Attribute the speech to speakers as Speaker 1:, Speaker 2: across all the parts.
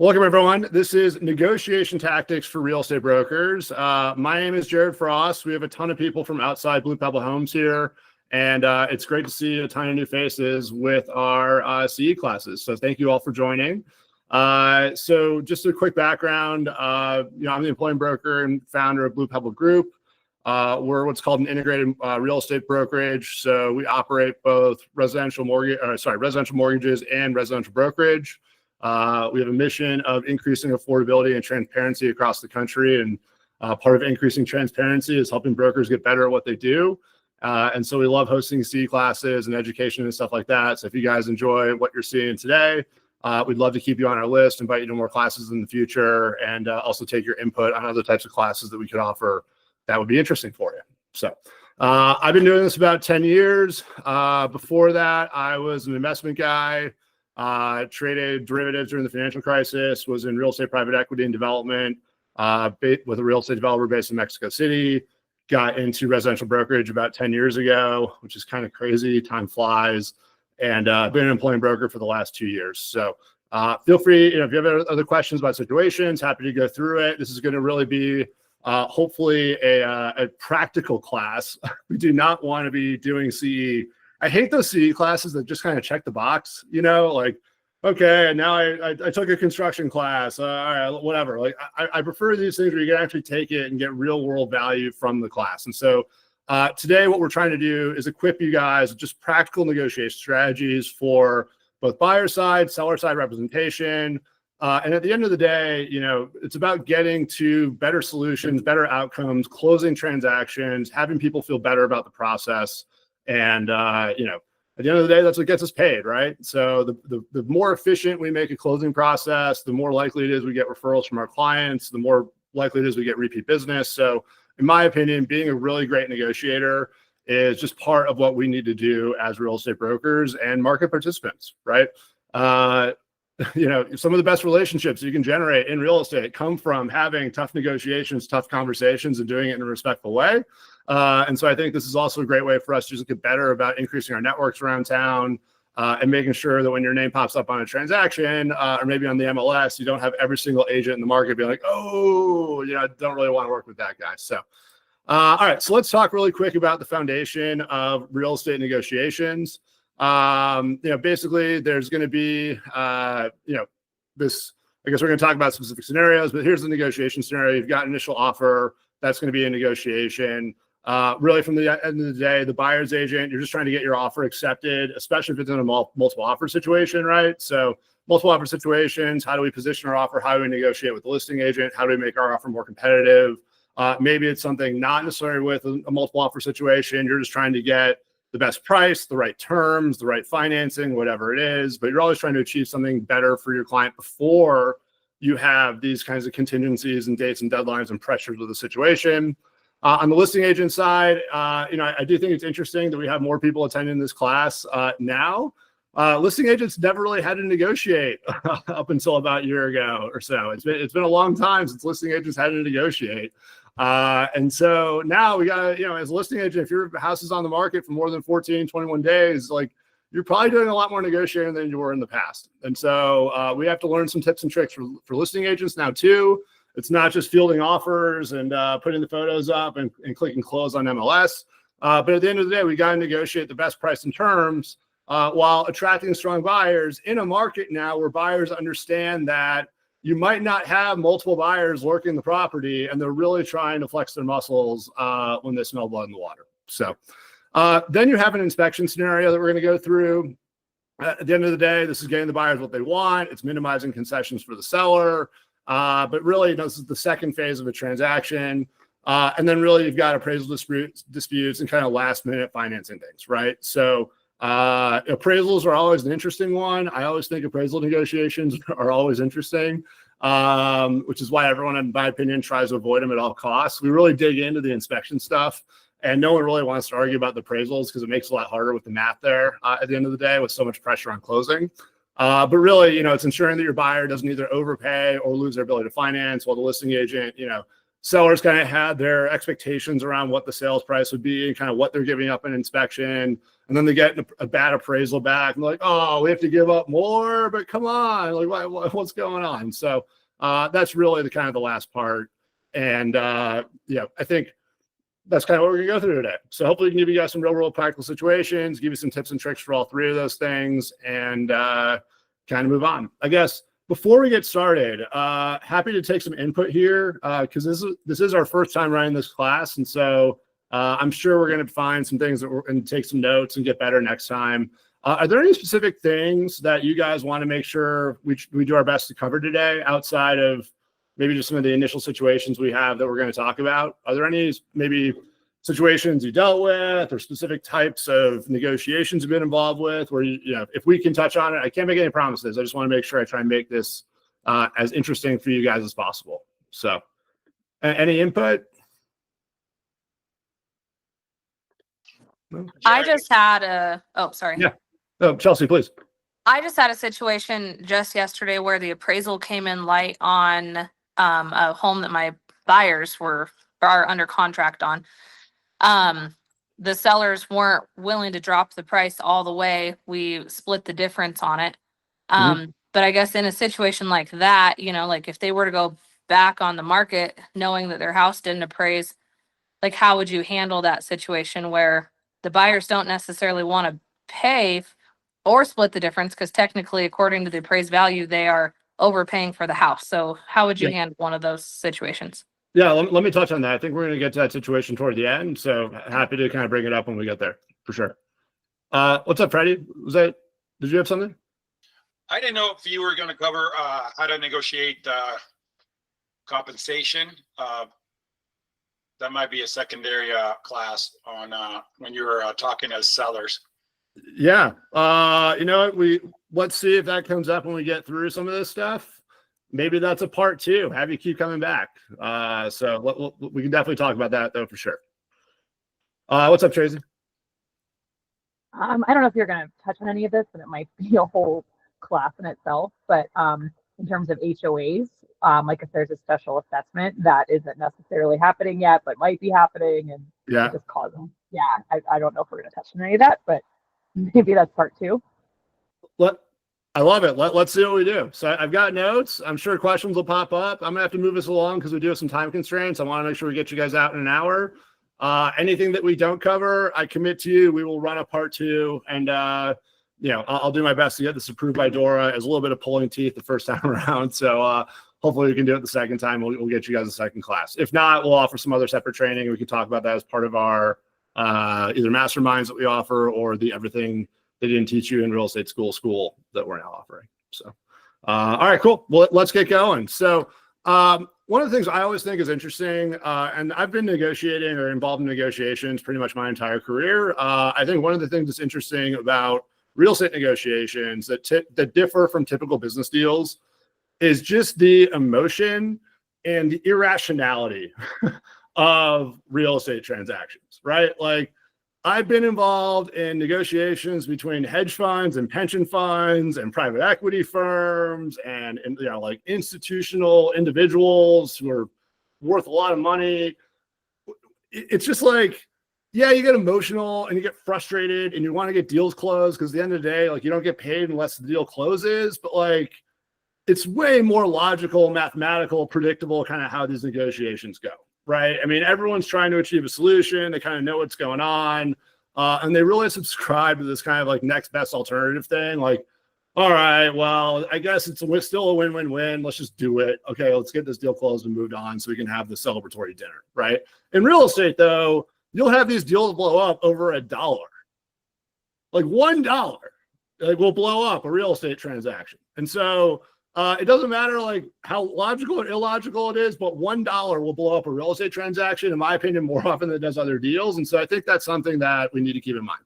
Speaker 1: Welcome, everyone. This is Negotiation Tactics for Real Estate Brokers. My name is Jared Frost. We have a ton of people from outside Blue Pebble Homes here, and it's great to see a ton of new faces with our CE classes. So thank you all for joining. So just a quick background, I'm the employment broker and founder of Blue Pebble Group. We're what's called an integrated real estate brokerage. So we operate both residential mortgages and residential brokerage. We have a mission of increasing affordability and transparency across the country. And part of increasing transparency is helping brokers get better at what they do. And so we love hosting CE classes and education and stuff like that. So if you guys enjoy what you're seeing today, we'd love to keep you on our list, invite you to more classes in the future, and also take your input on other types of classes that we could offer that would be interesting for you. So I've been doing this about 10 years. Before that, I was an investment guy. Traded derivatives during the financial crisis, was in real estate private equity and development with a real estate developer based in Mexico City. Got into residential brokerage about 10 years ago, which is kind of crazy. Time flies. And been an employment broker for the last 2 years. So feel free, if you have other questions about situations, happy to go through it. This is going to really be hopefully a practical class. We do not want to be doing CE. I hate those CE classes that just kind of check the box, like, okay, now I took a construction class, all right, whatever. Like I prefer these things where you can actually take it and get real world value from the class. And so today what we're trying to do is equip you guys with just practical negotiation strategies for both buyer side, seller side representation. And at the end of the day, it's about getting to better solutions, better outcomes, closing transactions, having people feel better about the process. And, at the end of the day, that's what gets us paid, right? So the more efficient we make a closing process, the more likely it is we get referrals from our clients, the more likely it is we get repeat business. So in my opinion, being a really great negotiator is just part of what we need to do as real estate brokers and market participants, right? Some of the best relationships you can generate in real estate come from having tough negotiations, tough conversations, and doing it in a respectful way. And so I think this is also a great way for us to just get better about increasing our networks around town and making sure that when your name pops up on a transaction or maybe on the MLS, you don't have every single agent in the market be like, oh, I don't really want to work with that guy. So, all right, so let's talk really quick about the foundation of real estate negotiations. Basically there's going to be, this, I guess we're going to talk about specific scenarios, but here's the negotiation scenario. You've got an initial offer. That's going to be a negotiation. Really from the end of the day, the buyer's agent, you're just trying to get your offer accepted, especially if it's in a multiple offer situation, right? So multiple offer situations, how do we position our offer? How do we negotiate with the listing agent? How do we make our offer more competitive? Maybe it's something not necessarily with a multiple offer situation. You're just trying to get the best price, the right terms, the right financing, whatever it is, but you're always trying to achieve something better for your client before you have these kinds of contingencies and dates and deadlines and pressures of the situation. On the listing agent side, I do think it's interesting that we have more people attending this class now. Listing agents never really had to negotiate up until about a year ago or so. It's been a long time since listing agents had to negotiate. And so now we got to, as a listing agent, if your house is on the market for more than 14, 21 days, like you're probably doing a lot more negotiating than you were in the past. And so we have to learn some tips and tricks for listing agents now too. It's not just fielding offers and putting the photos up and clicking close on MLS. But at the end of the day, we got to negotiate the best price and terms while attracting strong buyers in a market now where buyers understand that you might not have multiple buyers lurking the property and they're really trying to flex their muscles when they smell blood in the water. So then you have an inspection scenario that we're going to go through. At the end of the day, this is getting the buyers what they want. It's minimizing concessions for the seller. But really, this is the second phase of a transaction. And then really, you've got appraisal disputes and kind of last minute financing things, right? So appraisals are always an interesting one. I always think appraisal negotiations are always interesting, which is why everyone, in my opinion, tries to avoid them at all costs. We really dig into the inspection stuff, and no one really wants to argue about the appraisals because it makes it a lot harder with the math there at the end of the day with so much pressure on closing. But really, it's ensuring that your buyer doesn't either overpay or lose their ability to finance while the listing agent, sellers kind of had their expectations around what the sales price would be and kind of what they're giving up in inspection. And then they get a bad appraisal back and like, oh, we have to give up more, but come on, like what's going on? So that's really the kind of the last part. And yeah, I think that's kind of what we're gonna go through today. So hopefully we can give you guys some real world practical situations, give you some tips and tricks for all three of those things, and kind of move on. I guess before we get started, happy to take some input here because this is our first time running this class, and so I'm sure we're going to find some things that we're going to take some notes and get better next time. Are there any specific things that you guys want to make sure we do our best to cover today outside of maybe just some of the initial situations we have that we're going to talk about? Are there any maybe situations you dealt with or specific types of negotiations you've been involved with where, you know, if we can touch on it? I can't make any promises. I just want to make sure I try and make this as interesting for you guys as possible. So any input?
Speaker 2: I just had sorry.
Speaker 1: Yeah. Oh, Chelsea, please.
Speaker 2: I just had a situation just yesterday where the appraisal came in light on a home that my buyers are under contract on. The sellers weren't willing to drop the price all the way. We split the difference on it. But I guess in a situation like that, you know, like if they were to go back on the market knowing that their house didn't appraise, like how would you handle that situation where the buyers don't necessarily want to pay or split the difference because technically, according to the appraised value, they are overpaying for the house. So how would you handle one of those situations?
Speaker 1: Yeah, let me touch on that. I think we're going to get to that situation toward the end. So happy to kind of bring it up when we get there for sure. What's up, Freddie? Did you have something?
Speaker 3: I didn't know if you were going to cover how to negotiate compensation. That might be a secondary class on when you're talking as sellers.
Speaker 1: Yeah. You know what? Let's see if that comes up when we get through some of this stuff. Maybe that's a part 2. Have you keep coming back. So we can definitely talk about that though for sure. What's up, Tracy?
Speaker 4: I don't know if you're going to touch on any of this, and it might be a whole class in itself. But in terms of HOAs, like if there's a special assessment that isn't necessarily happening yet, but might be happening, and just cause them. Yeah, I don't know if we're going to touch on any of that, but maybe that's part 2.
Speaker 1: I love it. Let's see what we do. So I've got notes. I'm sure questions will pop up. I'm gonna have to move this along because we do have some time constraints. I want to make sure we get you guys out in an hour. Anything that we don't cover, I commit to you, we will run a part 2, and you know, I'll do my best to get this approved by Dora. As a little bit of pulling teeth the first time around. So hopefully we can do it the second time. We'll get you guys a second class. If not, we'll offer some other separate training. We can talk about that as part of our either masterminds that we offer or the everything they didn't teach you in real estate school that we're now offering. So, all right, cool. Well, let's get going. So one of the things I always think is interesting, and I've been negotiating or involved in negotiations pretty much my entire career. I think one of the things that's interesting about real estate negotiations that differ from typical business deals is just the emotion and the irrationality of real estate transactions, right? Like, I've been involved in negotiations between hedge funds and pension funds and private equity firms and you know, like institutional individuals who are worth a lot of money. It's just like, yeah, you get emotional and you get frustrated and you want to get deals closed because at the end of the day, like, you don't get paid unless the deal closes. But like, it's way more logical, mathematical, predictable kind of how these negotiations go. Right. I mean, everyone's trying to achieve a solution. They kind of know what's going on. And they really subscribe to this kind of like next best alternative thing. Like, all right, well, I guess it's still a win-win-win. Let's just do it. Okay, let's get this deal closed and moved on so we can have the celebratory dinner. Right. In real estate, though, you'll have these deals blow up over $1. Like $1 will blow up a real estate transaction. And so it doesn't matter like how logical or illogical it is, but $1 will blow up a real estate transaction, in my opinion, more often than it does other deals. And so I think that's something that we need to keep in mind.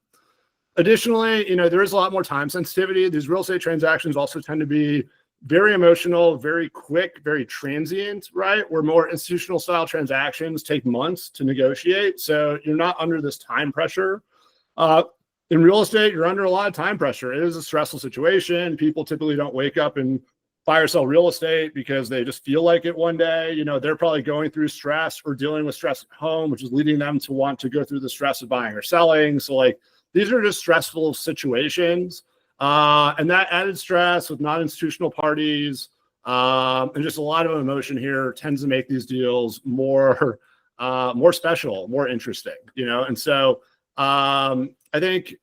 Speaker 1: Additionally, you know, there is a lot more time sensitivity. These real estate transactions also tend to be very emotional, very quick, very transient, right? Where more institutional style transactions take months to negotiate. So you're not under this time pressure. In real estate, you're under a lot of time pressure. It is a stressful situation. People typically don't wake up and buy or sell real estate because they just feel like it one day. You know, they're probably going through stress or dealing with stress at home, which is leading them to want to go through the stress of buying or selling. So like, these are just stressful situations. And that added stress with non-institutional parties and just a lot of emotion here tends to make these deals more special, more interesting, you know? And so I think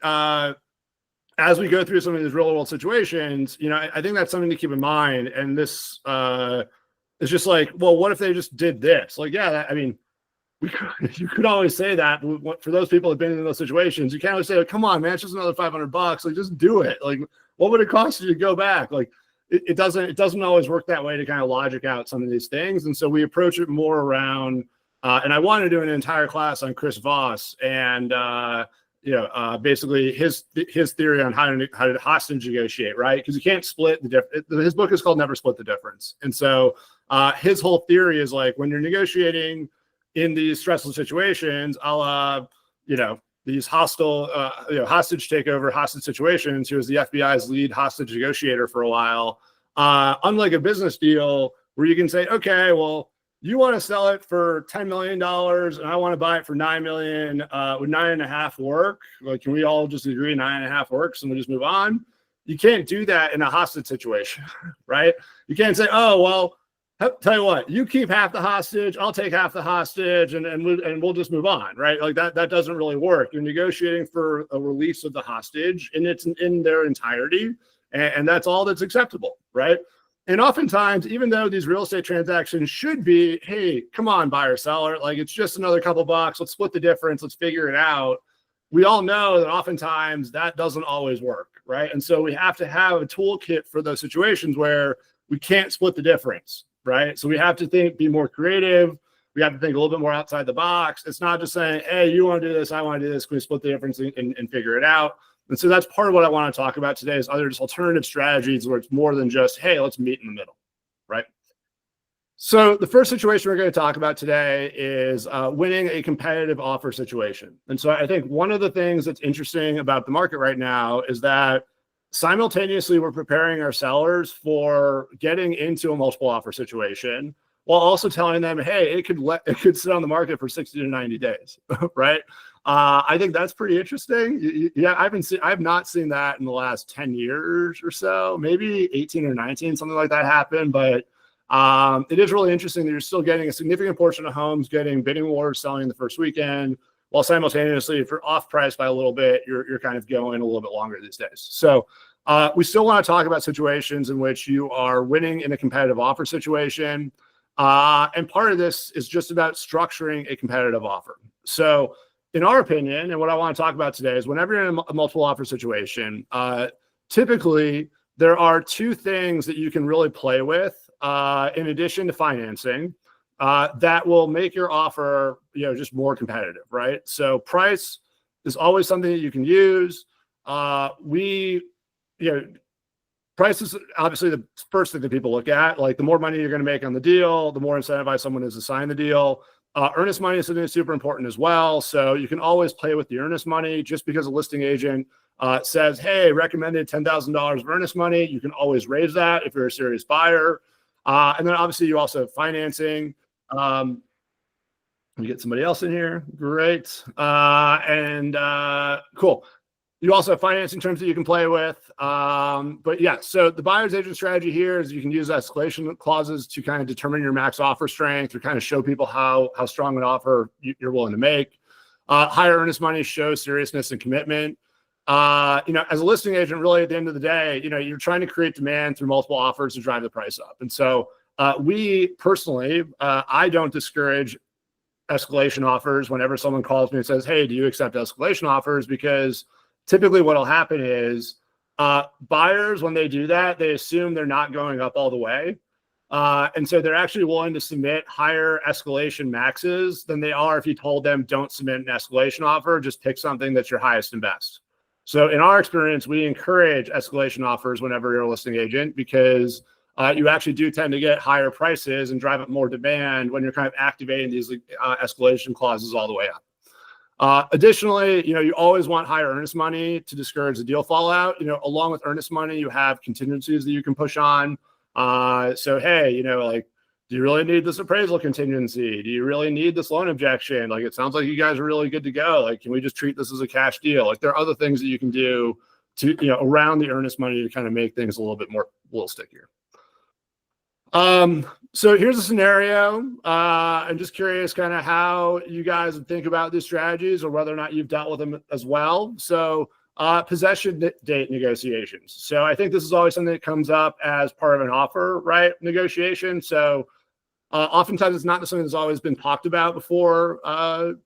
Speaker 1: as we go through some of these real world situations, you know, I think that's something to keep in mind. And this is just like, well, what if they just did this? Like, yeah, I mean, you could always say that for those people who've been in those situations. You can't always say, oh, come on, man, it's just another $500. Like, just do it. Like, what would it cost you to go back? Like, it doesn't always work that way to kind of logic out some of these things. And so we approach it more around, and I want to do an entire class on Chris Voss and, basically his theory on how to hostage negotiate, right? Because you can't split the difference. His book is called Never Split the Difference. And so his whole theory is like, when you're negotiating in these stressful situations, these hostile, hostage takeover, hostage situations. He was the FBI's lead hostage negotiator for a while. Unlike a business deal where you can say, okay, well, you want to sell it for $10 million and I want to buy it for $9 million. Would 9.5 work? Like, can we all just agree 9.5 works and we just move on? You can't do that in a hostage situation, right? You can't say, oh, well, tell you what, you keep half the hostage, I'll take half the hostage, and we'll just move on, right? Like that doesn't really work. You're negotiating for a release of the hostage, and it's in their entirety, and that's all that's acceptable, right? And oftentimes, even though these real estate transactions should be, hey, come on, buyer seller, like it's just another couple bucks, let's split the difference, let's figure it out. We all know that oftentimes that doesn't always work, right? And so we have to have a toolkit for those situations where we can't split the difference. Right. So we have to be more creative. We have to think a little bit more outside the box. It's not just saying, hey, you want to do this, I want to do this. Can we split the difference and figure it out? And so that's part of what I want to talk about today is other just alternative strategies where it's more than just, hey, let's meet in the middle. Right. So the first situation we're going to talk about today is winning a competitive offer situation. And so I think one of the things that's interesting about the market right now is that simultaneously, we're preparing our sellers for getting into a multiple offer situation while also telling them, hey, it could sit on the market for 60 to 90 days, right? I think that's pretty interesting. Yeah, I've not seen that in the last 10 years or so, maybe 18 or 19, something like that happened. But it is really interesting that you're still getting a significant portion of homes getting bidding wars selling the first weekend, while simultaneously, if you're off price by a little bit, you're kind of going a little bit longer these days. So we still want to talk about situations in which you are winning in a competitive offer situation. And part of this is just about structuring a competitive offer. So in our opinion, and what I want to talk about today is whenever you're in a multiple offer situation, typically there are two things that you can really play with in addition to financing. That will make your offer, just more competitive, right? So price is always something that you can use. Price is obviously the first thing that people look at. Like the more money you're going to make on the deal, the more incentivized someone is to sign the deal. Earnest money is something that's super important as well. So you can always play with the earnest money. Just because a listing agent says, hey, recommended $10,000 of earnest money, you can always raise that if you're a serious buyer. And then obviously you also have financing. Let me get somebody else in here. Great. Cool. You also have financing terms that you can play with. But yeah, so the buyer's agent strategy here is you can use escalation clauses to kind of determine your max offer strength or kind of show people how strong an offer you're willing to make. Higher earnest money shows seriousness and commitment. As a listing agent, really at the end of the day, you're trying to create demand through multiple offers to drive the price up. And so we personally, I don't discourage escalation offers whenever someone calls me and says, hey, do you accept escalation offers? Because typically what will happen is buyers, when they do that, they assume they're not going up all the way. And so they're actually willing to submit higher escalation maxes than they are if you told them don't submit an escalation offer, just pick something that's your highest and best. So in our experience, we encourage escalation offers whenever you're a listing agent because you actually do tend to get higher prices and drive up more demand when you're kind of activating these escalation clauses all the way up. Additionally, you always want higher earnest money to discourage the deal fallout. Along with earnest money, you have contingencies that you can push on. So, hey, like, do you really need this appraisal contingency? Do you really need this loan objection? Like, it sounds like you guys are really good to go. Like, can we just treat this as a cash deal? Like, there are other things that you can do to, around the earnest money to kind of make things a little stickier. So here's a scenario. I'm just curious kind of how you guys would think about these strategies or whether or not you've dealt with them as well. So possession date negotiations. So I think this is always something that comes up as part of an offer, right? Negotiation. So oftentimes it's not something that's always been talked about before, an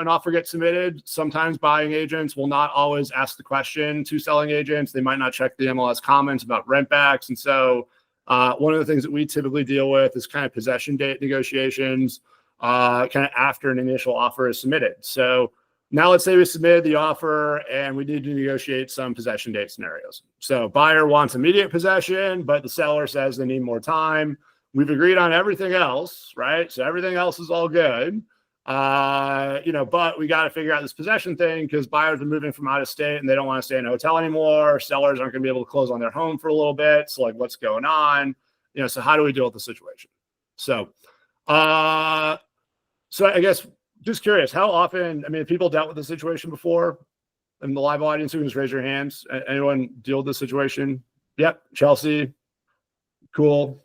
Speaker 1: offer gets submitted. Sometimes buying agents will not always ask the question to selling agents. They might not check the MLS comments about rent backs. And so one of the things that we typically deal with is kind of possession date negotiations, kind of after an initial offer is submitted. So now let's say we submitted the offer and we need to negotiate some possession date scenarios. So buyer wants immediate possession, but the seller says they need more time. We've agreed on everything else, right? So everything else is all good. But we got to figure out this possession thing because buyers are moving from out of state and they don't want to stay in a hotel anymore. Sellers aren't going to be able to close on their home for a little bit. So like, what's going on? So how do we deal with the situation? So I guess just curious, how often, have people dealt with the situation before in the live audience? You can just raise your hands. Anyone deal with this situation? Yep. Chelsea. Cool.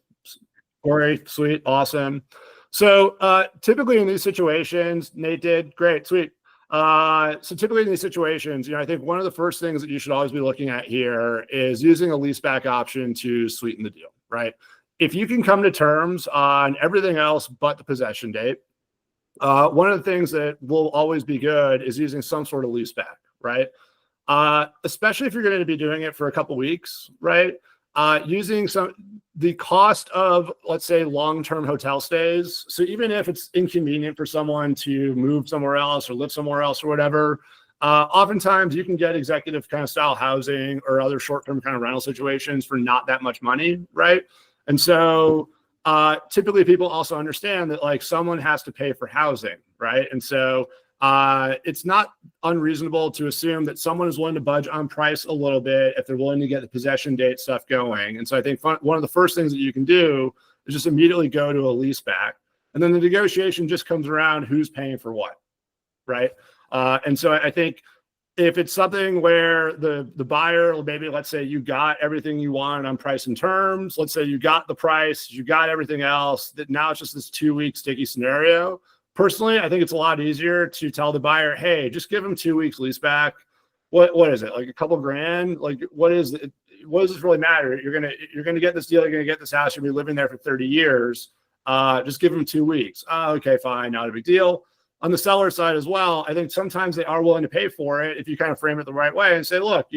Speaker 1: Corey. Sweet. Awesome. So typically in these situations, Nate did great, sweet. So typically in these situations, I think one of the first things that you should always be looking at here is using a leaseback option to sweeten the deal, right? If you can come to terms on everything else but the possession date, one of the things that will always be good is using some sort of leaseback, right? Especially if you're going to be doing it for a couple weeks, right? Using the cost of, let's say, long-term hotel stays. So even if it's inconvenient for someone to move somewhere else or live somewhere else or whatever, oftentimes you can get executive kind of style housing or other short-term kind of rental situations for not that much money, right? And so typically people also understand that like someone has to pay for housing, right? And so it's not unreasonable to assume that someone is willing to budge on price a little bit if they're willing to get the possession date stuff going. And so I think one of the first things that you can do is just immediately go to a lease back. And then the negotiation just comes around who's paying for what, right? And so I think if it's something where the buyer, maybe let's say you got everything you wanted on price and terms, let's say you got the price, you got everything else, that now it's just this 2-week sticky scenario. Personally, I think it's a lot easier to tell the buyer, hey, just give them 2 weeks lease back. What is it? Like a couple grand? Like what does this really matter? You're gonna get this deal, you're gonna get this house, you're gonna be living there for 30 years. Just give them 2 weeks. Okay, fine, not a big deal. On the seller side as well, I think sometimes they are willing to pay for it if you kind of frame it the right way and say, look,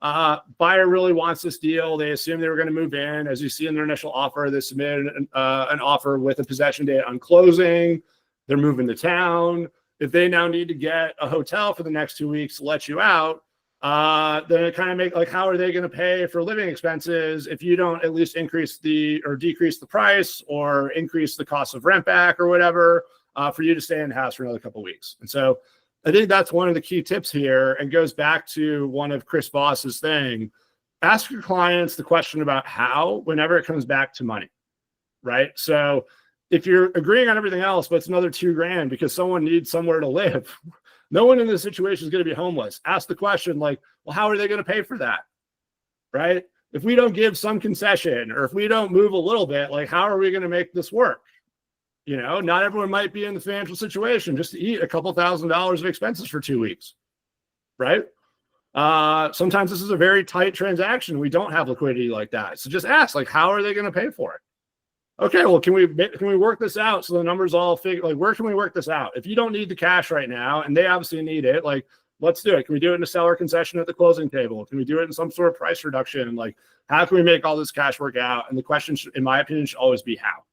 Speaker 1: buyer really wants this deal. They assume they were going to move in. As you see in their initial offer, they submitted an offer with a possession date on closing. They're moving to town. If they now need to get a hotel for the next 2 weeks to let you out, then it kind of make like, how are they going to pay for living expenses if you don't at least increase or decrease the price or increase the cost of rent back or whatever for you to stay in the house for another couple of weeks? And so I think that's one of the key tips here, and goes back to one of Chris Voss's thing. Ask your clients the question about how whenever it comes back to money, right? So if you're agreeing on everything else, but it's another $2,000 because someone needs somewhere to live, no one in this situation is going to be homeless. Ask the question like, well, how are they going to pay for that? Right? If we don't give some concession or if we don't move a little bit, like, how are we going to make this work? Not everyone might be in the financial situation just to eat a couple $1,000s of expenses for 2 weeks, right? Sometimes this is a very tight transaction. We don't have liquidity like that. So just ask, like, how are they going to pay for it? Okay, well, can we work this out so the numbers all figure, like, where can we work this out? If you don't need the cash right now, and they obviously need it, like, let's do it. Can we do it in a seller concession at the closing table? Can we do it in some sort of price reduction? Like, how can we make all this cash work out? And the question, in my opinion, should always be how.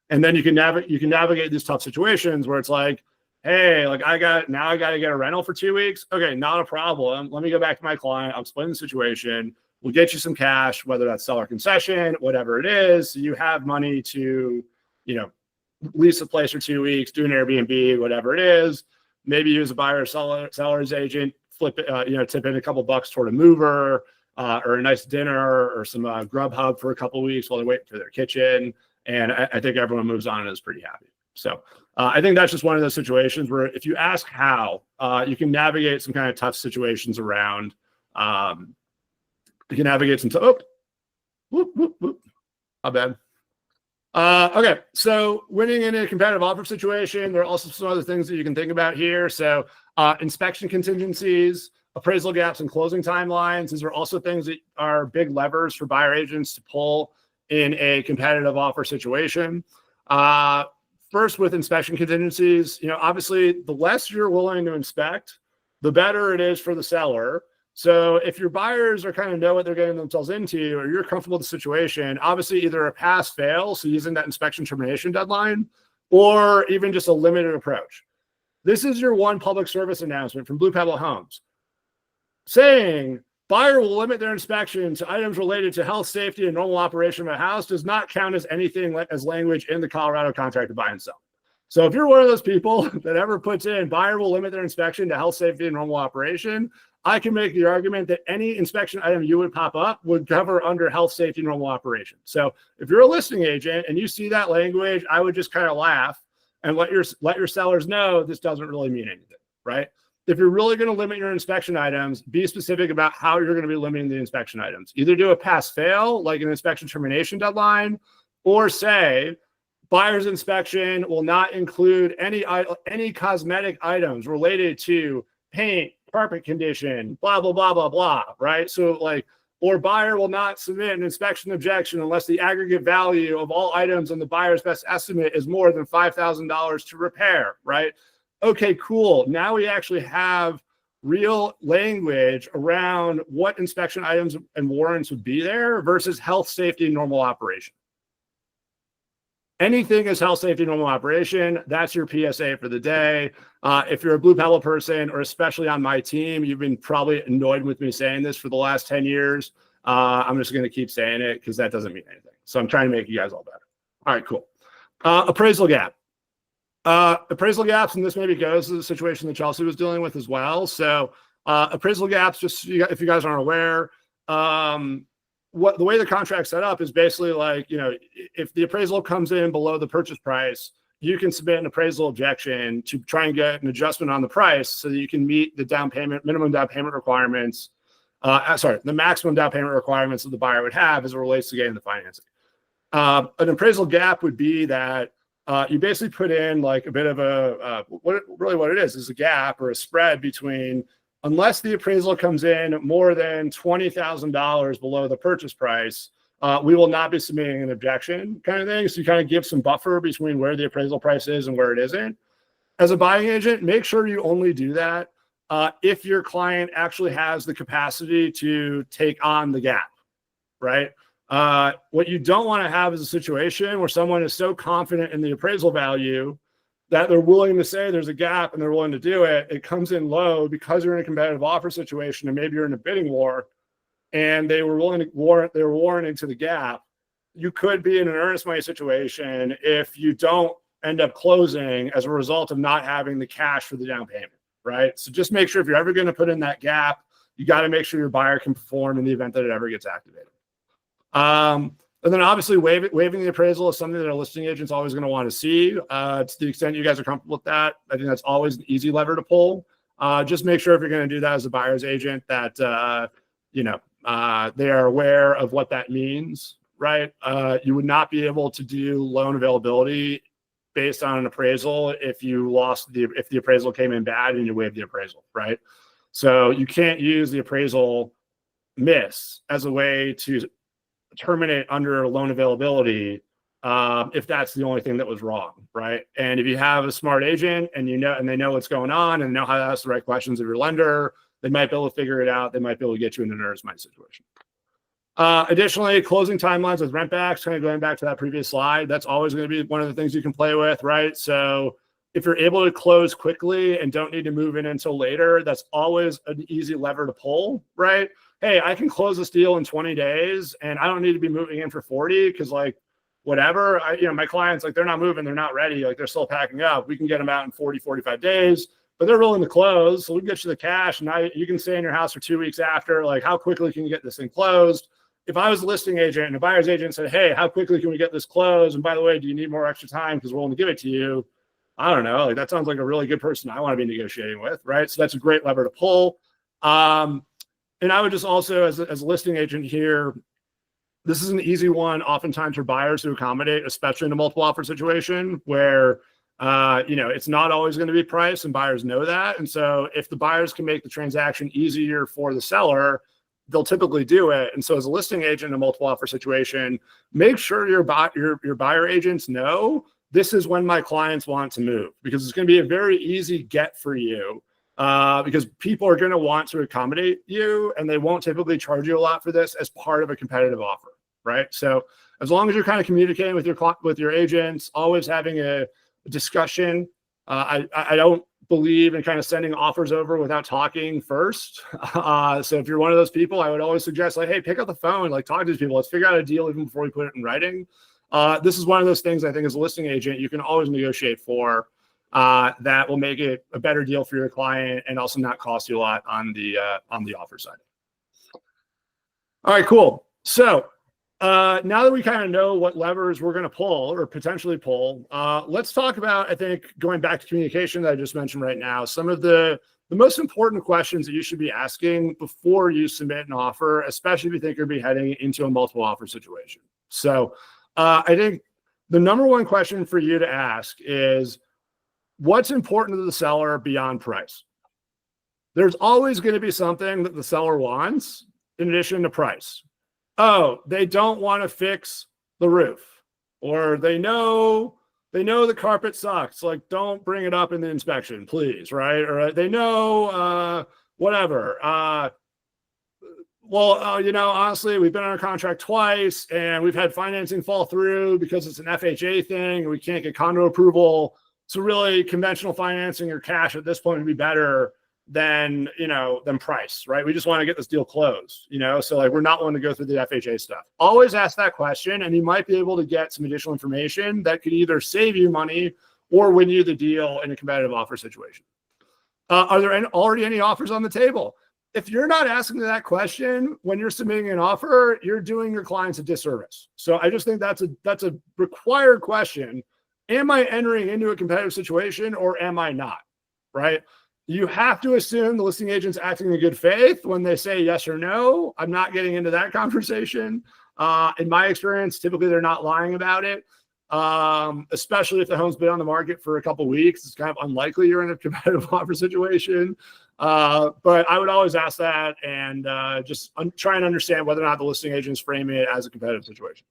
Speaker 1: And then you can navigate these tough situations where it's like, hey, like I got to get a rental for 2 weeks. Okay, not a problem. Let me go back to my client. I'll explain the situation. We'll get you some cash, whether that's seller concession, whatever it is. So you have money to, lease a place for 2 weeks, do an Airbnb, whatever it is. Maybe use a buyer or seller's agent, flip it, tip in a couple bucks toward a mover. or a nice dinner or some Grubhub for a couple of weeks while they wait for their kitchen. And I think everyone moves on and is pretty happy. So I think that's just one of those situations where if you ask how, you can navigate some kind of tough situations around. You can navigate some, how bad. Okay, so winning in a competitive offer situation, there are also some other things that you can think about here. So inspection contingencies, appraisal gaps, and closing timelines. These are also things that are big levers for buyer agents to pull in a competitive offer situation. First, with inspection contingencies, obviously, the less you're willing to inspect, the better it is for the seller. So if your buyers are kind of know what they're getting themselves into, or you're comfortable with the situation, obviously either a pass fail, so using that inspection termination deadline, or even just a limited approach. This is your one public service announcement from Blue Pebble Homes saying buyer will limit their inspection to items related to health, safety, and normal operation of a house does not count as anything as language in the Colorado contract to buy and sell. So if you're one of those people that ever puts in buyer will limit their inspection to health, safety, and normal operation, I can make the argument that any inspection item you would pop up would cover under health, safety, normal operation. So if you're a listing agent and you see that language, I would just kind of laugh and let your sellers know this doesn't really mean anything, right? If you're really going to limit your inspection items, be specific about how you're going to be limiting the inspection items. Either do a pass-fail, like an inspection termination deadline, or say buyer's inspection will not include any cosmetic items related to paint, carpet condition, blah, blah, blah, blah, blah, right? So or buyer will not submit an inspection objection unless the aggregate value of all items on the buyer's best estimate is more than $5,000 to repair, right? Okay, cool. Now we actually have real language around what inspection items and warrants would be there versus health, safety, and normal operation. Anything is health, safety, normal operation. That's your PSA for the day. If you're a Blue Pebble person, or especially on my team, you've been probably annoyed with me saying this for the last 10 years. I'm just going to keep saying it because that doesn't mean anything. So I'm trying to make you guys all better. All right, cool. Appraisal gap. Appraisal gaps, and this maybe goes to the situation that Chelsea was dealing with as well. So appraisal gaps, just if you guys aren't aware, the way the contract's set up is basically if the appraisal comes in below the purchase price, you can submit an appraisal objection to try and get an adjustment on the price so that you can meet the minimum down payment requirements. The maximum down payment requirements that the buyer would have as it relates to getting the financing. An appraisal gap would be that you basically put in a bit of what it is a gap or a spread between, unless the appraisal comes in more than $20,000 below the purchase price, we will not be submitting an objection, kind of thing. So you kind of give some buffer between where the appraisal price is and where it isn't. As a buying agent, make sure you only do that if your client actually has the capacity to take on the gap, right? What you don't want to have is a situation where someone is so confident in the appraisal value that they're willing to say there's a gap and they're willing to do it. It comes in low because you're in a competitive offer situation and maybe you're in a bidding war and they were willing to warranting to the gap. You could be in an earnest money situation if you don't end up closing as a result of not having the cash for the down payment, right? So just make sure if you're ever going to put in that gap, you got to make sure your buyer can perform in the event that it ever gets activated. And then obviously waiving the appraisal is something that a listing agent's always going to want to see. To the extent you guys are comfortable with that, I think that's always an easy lever to pull. Just make sure if you're going to do that as a buyer's agent that, they are aware of what that means, right? You would not be able to do loan availability based on an appraisal if the appraisal came in bad and you waived the appraisal, right? So you can't use the appraisal miss as a way to terminate under loan availability if that's the only thing that was wrong, right? And if you have a smart agent and they know what's going on and know how to ask the right questions of your lender, they might be able to figure it out. They might be able to get you in an earnest money situation. Additionally, closing timelines with rent backs, kind of going back to that previous slide, that's always going to be one of the things you can play with, right? So if you're able to close quickly and don't need to move in until later, that's always an easy lever to pull, right? Hey, I can close this deal in 20 days and I don't need to be moving in for 40 because my clients, they're not moving, they're not ready. They're still packing up. We can get them out in 40, 45 days. but they're willing to close. So we can get you the cash, and now you can stay in your house for 2 weeks after. Like, how quickly can you get this thing closed? If I was a listing agent and a buyer's agent said, hey, how quickly can we get this closed? And by the way, do you need more extra time because we're willing to give it to you? I don't know. Like, that sounds like a really good person I want to be negotiating with, right? So that's a great lever to pull. And I would just also, as a listing agent here, this is an easy one oftentimes for buyers to accommodate, especially in a multiple offer situation where, it's not always going to be price, and buyers know that. And so if the buyers can make the transaction easier for the seller, they'll typically do it. And so as a listing agent in a multiple offer situation, make sure your buyer agents know this is when my clients want to move, because it's going to be a very easy get for you. Because people are going to want to accommodate you, and they won't typically charge you a lot for this as part of a competitive offer, right? So as long as you're kind of communicating with your agents, always having a discussion. I don't believe in kind of sending offers over without talking first. So if you're one of those people, I would always suggest, like, hey, pick up the phone, like, talk to these people. Let's figure out a deal even before we put it in writing. This is one of those things I think as a listing agent, you can always negotiate for. That will make it a better deal for your client and also not cost you a lot on the offer side. All right, cool. So now that we kind of know what levers we're going to pull or potentially pull, let's talk about, I think, going back to communication that I just mentioned right now, some of the most important questions that you should be asking before you submit an offer, especially if you think you're going to be heading into a multiple offer situation. So I think the number one question for you to ask is, what's important to the seller beyond price? There's always going to be something that the seller wants in addition to price. Oh, they don't want to fix the roof, or they know the carpet sucks. Like, don't bring it up in the inspection, please, right? Or they know whatever. Honestly, we've been on a contract twice, and we've had financing fall through because it's an FHA thing, and we can't get condo approval. So really, conventional financing or cash at this point would be better than price, right? We just want to get this deal closed, So like, we're not willing to go through the FHA stuff. Always ask that question, and you might be able to get some additional information that could either save you money or win you the deal in a competitive offer situation. Are there already any offers on the table? If you're not asking that question when you're submitting an offer, you're doing your clients a disservice. So I just think that's a required question. Am I entering into a competitive situation or am I not, right? You have to assume the listing agent's acting in good faith when they say yes or no. I'm not getting into that conversation. In my experience, typically they're not lying about it, especially if the home's been on the market for a couple of weeks. It's kind of unlikely you're in a competitive offer situation. But I would always ask that and just try and understand whether or not the listing agent's framing it as a competitive situation.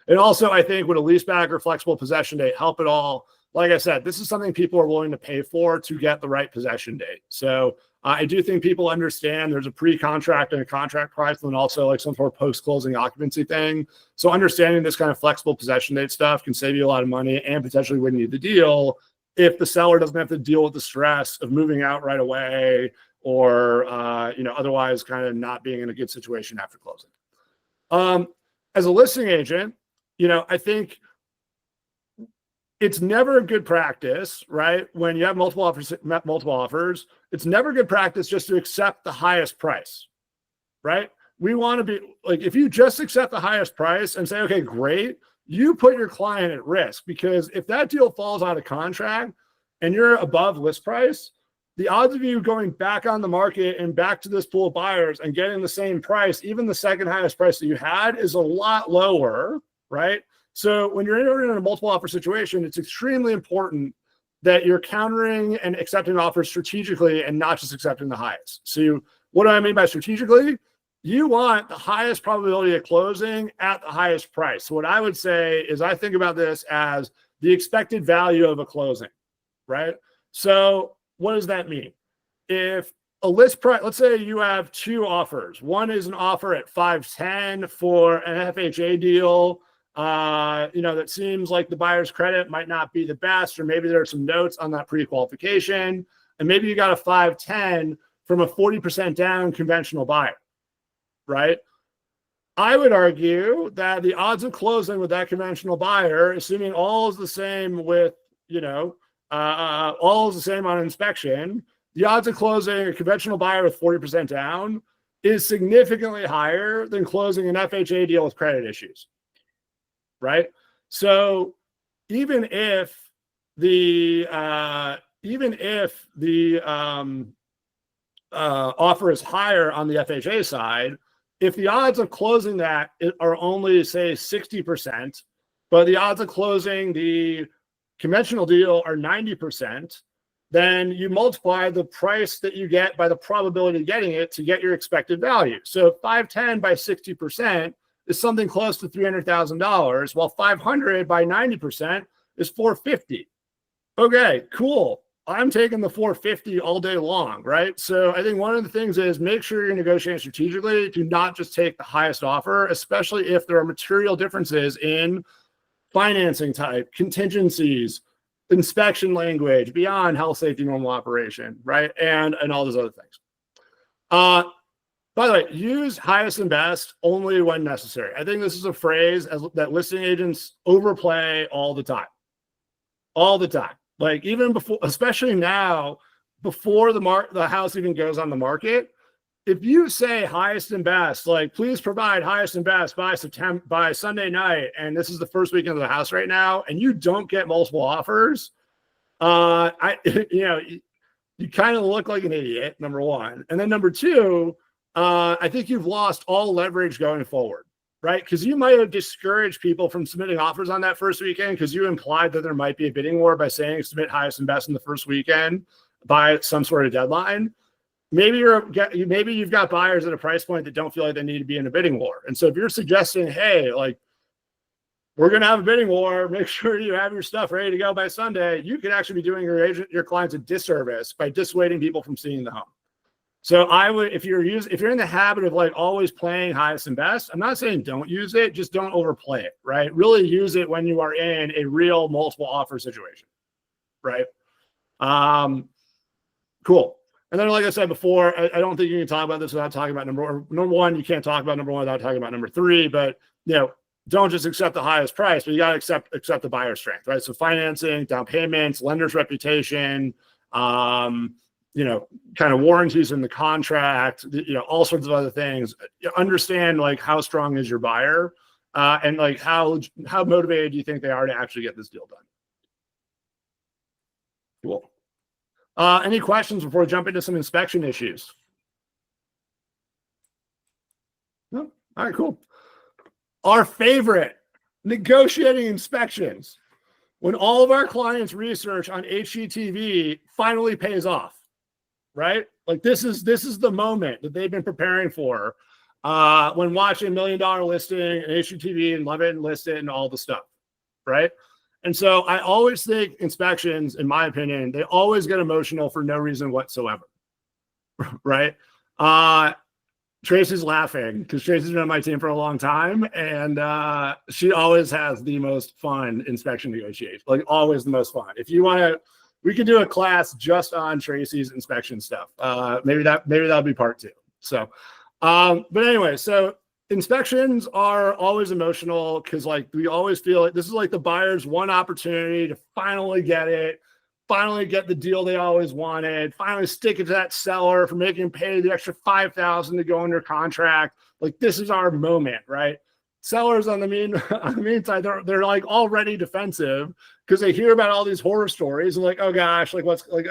Speaker 1: And also, I think, would a leaseback or flexible possession date help at all? Like I said, this is something people are willing to pay for to get the right possession date. So I do think people understand there's a pre-contract and a contract price, and then also like some sort of post-closing occupancy thing. So understanding this kind of flexible possession date stuff can save you a lot of money and potentially win you the deal if the seller doesn't have to deal with the stress of moving out right away or otherwise kind of not being in a good situation after closing. As a listing agent, I think it's never a good practice, right? When you have multiple offers, it's never good practice just to accept the highest price, right? We want to be like, if you just accept the highest price and say, okay, great, you put your client at risk, because if that deal falls out of contract and you're above list price, the odds of you going back on the market and back to this pool of buyers and getting the same price, even the second highest price that you had, is a lot lower, right? So when you're in a multiple offer situation, it's extremely important that you're countering and accepting offers strategically and not just accepting the highest. So what do I mean by strategically? You want the highest probability of closing at the highest price. So what I would say is I think about this as the expected value of a closing, right? So what does that mean? If a list price, let's say you have two offers. One is an offer at 510 for an FHA deal. That seems like the buyer's credit might not be the best, or maybe there are some notes on that pre-qualification. And maybe you got a 510 from a 40% down conventional buyer, right? I would argue that the odds of closing with that conventional buyer, assuming all is the same with, all is the same on inspection, the odds of closing a conventional buyer with 40% down is significantly higher than closing an FHA deal with credit issues, right? So even if the offer is higher on the FHA side, if the odds of closing that are only, say, 60%, but the odds of closing the conventional deal are 90%, then you multiply the price that you get by the probability of getting it to get your expected value. So 510 by 60% is something close to $300,000, while 500 by 90% is 450. Okay, cool. I'm taking the 450 all day long, right? So I think one of the things is make sure you're negotiating strategically. Do not just take the highest offer, especially if there are material differences in financing type, contingencies, inspection language, beyond health, safety, normal operation, right? And all those other things. By the way, use highest and best only when necessary. I think this is a phrase that listing agents overplay all the time. All the time. Like even before, especially now, before the house even goes on the market, if you say highest and best, like please provide highest and best by Sunday night, and this is the first weekend of the house right now, and you don't get multiple offers, you kind of look like an idiot, number one. And then number two, I think you've lost all leverage going forward, right? Because you might have discouraged people from submitting offers on that first weekend because you implied that there might be a bidding war by saying submit highest and best in the first weekend by some sort of deadline. Maybe you've got buyers at a price point that don't feel like they need to be in a bidding war. And so if you're suggesting, hey, like, we're going to have a bidding war, make sure you have your stuff ready to go by Sunday, you could actually be doing your clients a disservice by dissuading people from seeing the home. So I would, if you're in the habit of like always playing highest and best, I'm not saying don't use it, just don't overplay it, right? Really use it when you are in a real multiple offer situation, right? Cool. And then, like I said before, I don't think you can talk about this without talking about number one. You can't talk about number one without talking about number three. But don't just accept the highest price, but you got to accept the buyer strength, right? So financing, down payments, lender's reputation, kind of warranties in the contract, all sorts of other things. Understand like how strong is your buyer, and like how motivated do you think they are to actually get this deal done? Cool. Any questions before we jump into some inspection issues? No? All right, cool. Our favorite, negotiating inspections. When all of our clients' research on HGTV finally pays off, right? Like this is the moment that they've been preparing for when watching $1 Million Listing and HGTV and Love It and List It and all the stuff, right? And so I always think inspections, in my opinion, they always get emotional for no reason whatsoever, right? Tracy's laughing because Tracy's been on my team for a long time, and she always has the most fun inspection negotiation, like always the most fun. If you want to, we could do a class just on Tracy's inspection stuff. Maybe that'll be part 2. So, but anyway, so inspections are always emotional because like we always feel like this is like the buyer's one opportunity to finally get it, finally get the deal they always wanted, finally stick it to that seller for making them pay the extra $5,000 to go under contract. Like this is our moment, right? Sellers on the mean side, they're like already defensive because they hear about all these horror stories and like, oh gosh, like what's like,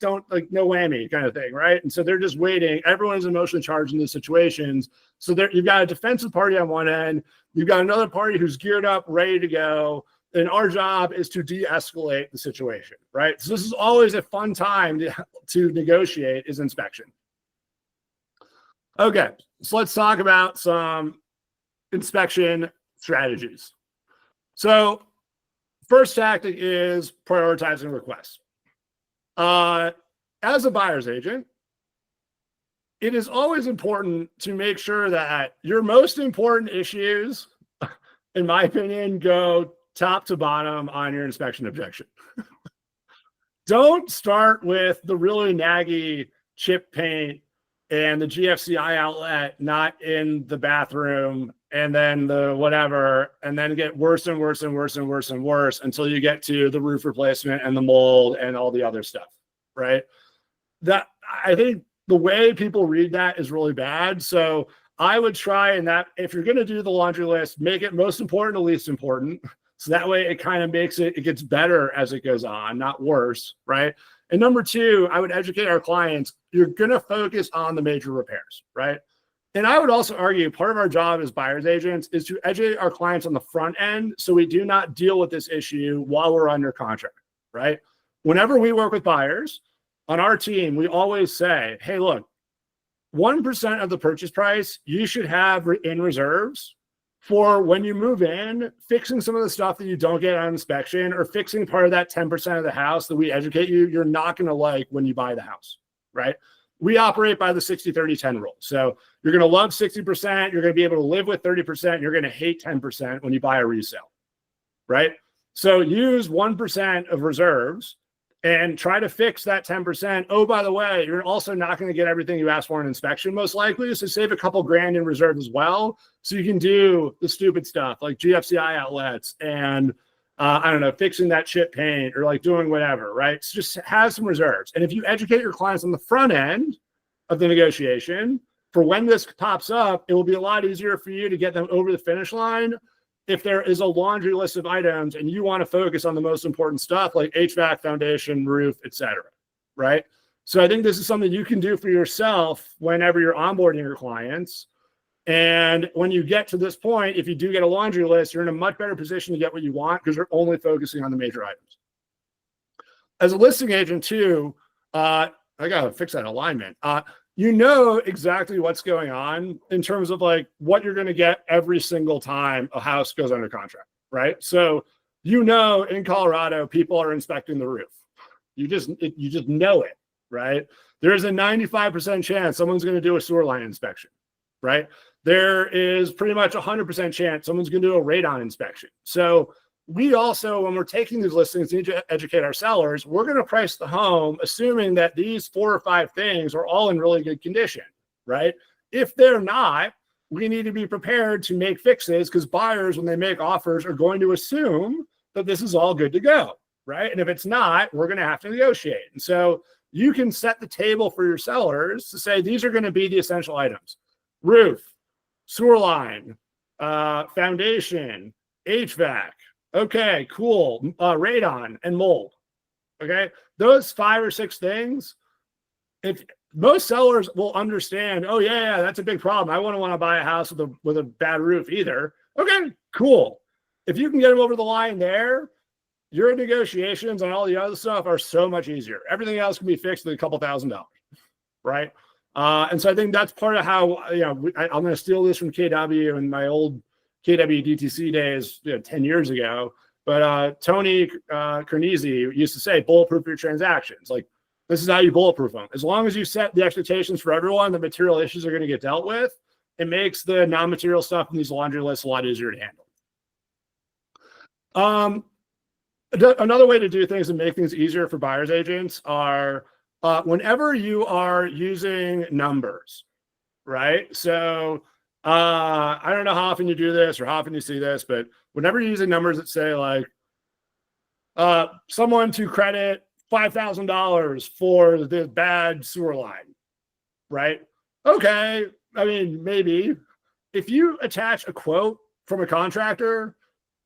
Speaker 1: don't like no whammy kind of thing, right? And so they're just waiting. Everyone's emotionally charged in these situations. So you've got a defensive party on one end, you've got another party who's geared up, ready to go. And our job is to de-escalate the situation, right? So this is always a fun time to negotiate is inspection. Okay, so let's talk about some inspection strategies. So first tactic is prioritizing requests. As a buyer's agent, it is always important to make sure that your most important issues, in my opinion, go top to bottom on your inspection objection. Don't start with the really naggy chip paint and the GFCI outlet not in the bathroom and then the whatever, and then get worse and worse and worse and worse and worse until you get to the roof replacement and the mold and all the other stuff, right? That, I think the way people read that is really bad. So I would try, and that if you're going to do the laundry list, make it most important to least important. So that way it kind of makes it gets better as it goes on, not worse, right? And number two, I would educate our clients. You're going to focus on the major repairs, right? And I would also argue part of our job as buyer's agents is to educate our clients on the front end so we do not deal with this issue while we're under contract, right? Whenever we work with buyers on our team, we always say, hey, look, 1% of the purchase price you should have in reserves for when you move in, fixing some of the stuff that you don't get on inspection or fixing part of that 10% of the house that we educate you, you're not going to like when you buy the house, right? We operate by the 60-30-10 rule. So you're going to love 60%, you're going to be able to live with 30%, you're going to hate 10% when you buy a resale, right? So use 1% of reserves and try to fix that 10%. Oh, by the way, you're also not going to get everything you asked for in inspection, most likely. So save a couple grand in reserve as well. So you can do the stupid stuff like GFCI outlets and I don't know, fixing that chip paint or like doing whatever, right? So just have some reserves. And if you educate your clients on the front end of the negotiation for when this pops up, it will be a lot easier for you to get them over the finish line. If there is a laundry list of items and you want to focus on the most important stuff like HVAC, foundation, roof, etc., right? So I think this is something you can do for yourself whenever you're onboarding your clients. And when you get to this point, if you do get a laundry list, you're in a much better position to get what you want because you're only focusing on the major items. As a listing agent too, I got to fix that alignment. You know exactly what's going on in terms of like what you're going to get every single time a house goes under contract, right? So, you know, in Colorado, people are inspecting the roof. You just know it, right? There's a 95% chance someone's going to do a sewer line inspection, right? There is pretty much 100% chance someone's going to do a radon inspection. So we also, when we're taking these listings, need to educate our sellers. We're going to price the home assuming that these 4 or 5 things are all in really good condition, right? If they're not, we need to be prepared to make fixes because buyers, when they make offers, are going to assume that this is all good to go, right? And if it's not, we're going to have to negotiate. And so you can set the table for your sellers to say, these are going to be the essential items: roof, sewer line, foundation, HVAC. Okay, cool. Radon and mold. Okay. Those 5 or 6 things, if most sellers will understand, oh yeah, that's a big problem. I wouldn't want to buy a house with a bad roof either. Okay, cool. If you can get them over the line there, your negotiations and all the other stuff are so much easier. Everything else can be fixed with a couple $1,000s, right? And so I think that's part of how, you know, I'm going to steal this from KW and my old KW DTC days, 10 years ago. But Tony Carnese used to say, bulletproof your transactions. Like, this is how you bulletproof them. As long as you set the expectations for everyone, the material issues are going to get dealt with. It makes the non-material stuff in these laundry lists a lot easier to handle. Another way to do things and make things easier for buyer's agents are whenever you are using numbers, right? So I don't know how often you do this or how often you see this, but whenever you're using numbers that say like someone to credit $5,000 for the bad sewer line, right? Okay, I mean, maybe if you attach a quote from a contractor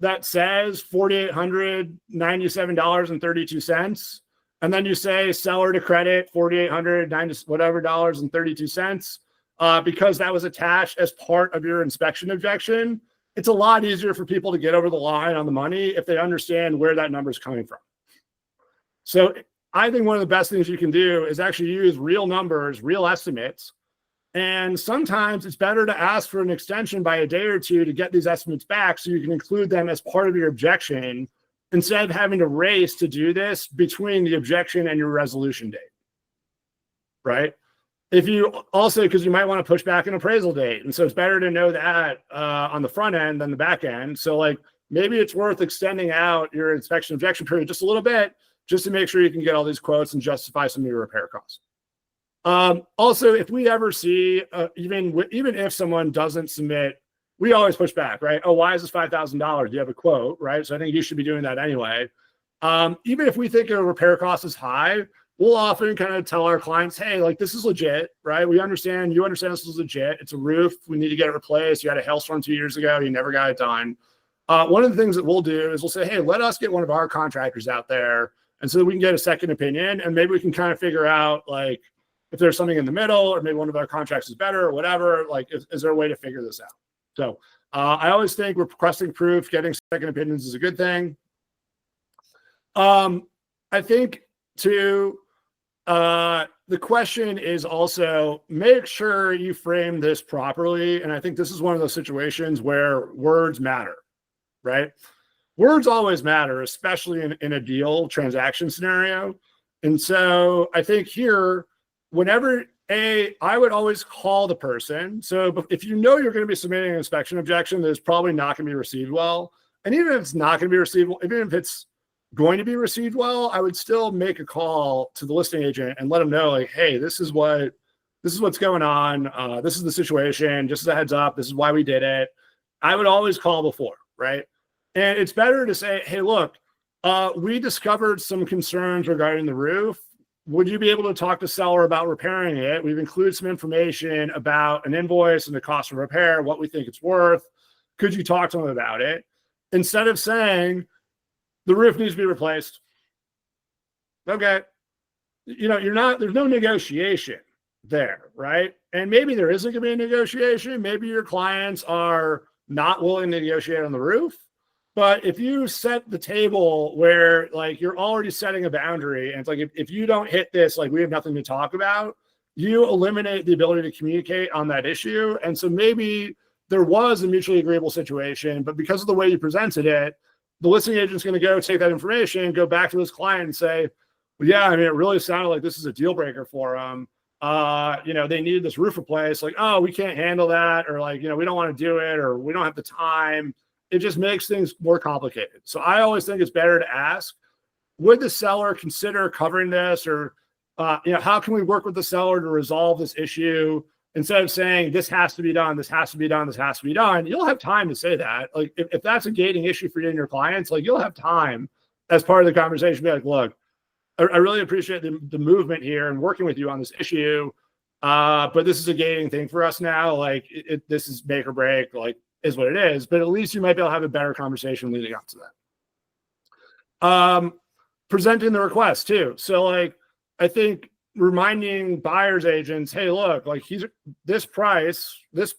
Speaker 1: that says $4,897.32, and then you say seller to credit $4,890 whatever dollars and 32 cents, because that was attached as part of your inspection objection, it's a lot easier for people to get over the line on the money if they understand where that number is coming from. So I think one of the best things you can do is actually use real numbers, real estimates. And sometimes it's better to ask for an extension by a day or two to get these estimates back so you can include them as part of your objection instead of having to race to do this between the objection and your resolution date, right? If you also, because you might want to push back an appraisal date. And so it's better to know that on the front end than the back end. So like maybe it's worth extending out your inspection objection period just a little bit just to make sure you can get all these quotes and justify some of your repair costs. Also, if we ever see, even if someone doesn't submit we always push back, right? Oh, why is this $5,000? Do you have a quote, right? So I think you should be doing that anyway. Even if we think a repair cost is high, we'll often kind of tell our clients, hey, like this is legit, right? We understand, you understand this is legit. It's a roof. We need to get it replaced. You had a hailstorm 2 years ago. You never got it done. One of the things that we'll do is we'll say, hey, let us get one of our contractors out there. And so that we can get a second opinion, and maybe we can kind of figure out like if there's something in the middle, or maybe one of our contracts is better or whatever. Like, is there a way to figure this out? So I always think requesting proof, getting second opinions is a good thing. I think too, the question is also make sure you frame this properly. And I think this is one of those situations where words matter, right? Words always matter, especially in a deal transaction scenario. And so I think here, whenever I would always call the person. So if you know you're going to be submitting an inspection objection that is probably not going to be received well, and even if it's not going to be received, even if it's going to be received well, I would still make a call to the listing agent and let them know, like, hey, this is what's going on. This is the situation. Just as a heads up, this is why we did it. I would always call before, right? And it's better to say, hey, look, we discovered some concerns regarding the roof. Would you be able to talk to seller about repairing it? We've included some information about an invoice and the cost of repair, what we think it's worth. Could you talk to them about it? Instead of saying the roof needs to be replaced. Okay. There's no negotiation there, right? And maybe there isn't going to be a negotiation. Maybe your clients are not willing to negotiate on the roof. But if you set the table where like you're already setting a boundary and it's like, if you don't hit this, like we have nothing to talk about, you eliminate the ability to communicate on that issue. And so maybe there was a mutually agreeable situation, but because of the way you presented it, the listing agent's going to go take that information, go back to his client and say, well, yeah, I mean, it really sounded like this is a deal breaker for them. They needed this roof replaced. Like, oh, we can't handle that. Or like, we don't want to do it, or we don't have the time. It just makes things more complicated. So I always think it's better to ask, would the seller consider covering this? Or, how can we work with the seller to resolve this issue? Instead of saying this has to be done, this has to be done, this has to be done, you'll have time to say that. Like if that's a gating issue for you and your clients, like you'll have time as part of the conversation, be like, look, I really appreciate the movement here and working with you on this issue. But this is a gating thing for us now. Like this is make or break, like is what it is. But at least you might be able to have a better conversation leading up to that. Presenting the request too. So like, I think reminding buyers agents, hey, look, like this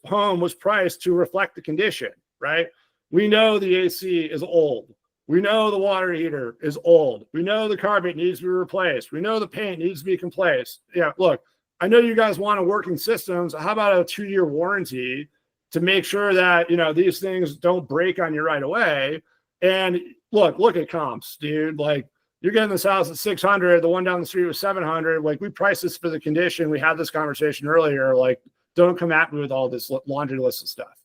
Speaker 1: home was priced to reflect the condition, right? We know the AC is old. We know the water heater is old. We know the carpet needs to be replaced. We know the paint needs to be replaced. Yeah, look, I know you guys want a working systems. How about a 2-year warranty to make sure that, these things don't break on you right away? And look at comps, dude. Like, you're getting this house at 600. The one down the street was 700. Like, we priced this for the condition. We had this conversation earlier. Like, don't come at me with all this laundry list of stuff,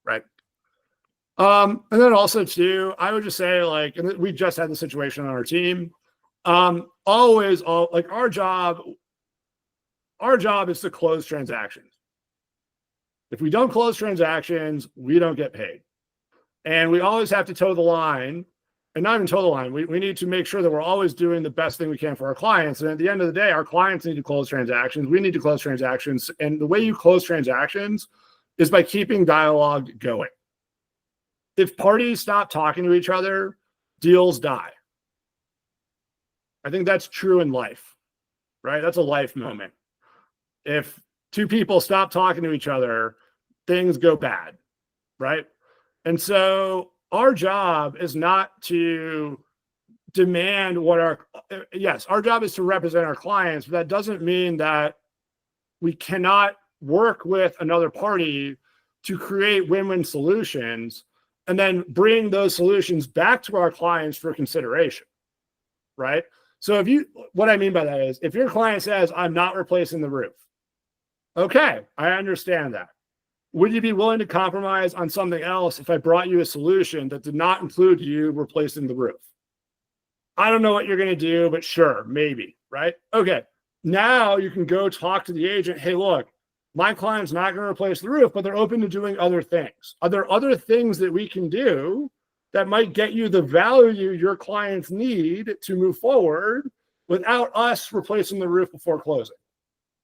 Speaker 1: right? And then also too, I would just say, like, and we just had the situation on our team. Our job is to close transactions. If we don't close transactions, we don't get paid. And we always have to toe the line. And not even toe the line. We need to make sure that we're always doing the best thing we can for our clients. And at the end of the day, our clients need to close transactions. We need to close transactions. And the way you close transactions is by keeping dialogue going. If parties stop talking to each other, deals die. I think that's true in life, right? That's a life moment. If two people stop talking to each other, things go bad, right? And so our job is not to demand our job is to represent our clients, but that doesn't mean that we cannot work with another party to create win-win solutions and then bring those solutions back to our clients for consideration, right? So what I mean by that is, if your client says, I'm not replacing the roof, okay, I understand that. Would you be willing to compromise on something else if I brought you a solution that did not include you replacing the roof? I don't know what you're going to do, but sure, maybe, right? Okay, now you can go talk to the agent. Hey, look, my client's not going to replace the roof, but they're open to doing other things. Are there other things that we can do that might get you the value your clients need to move forward without us replacing the roof before closing?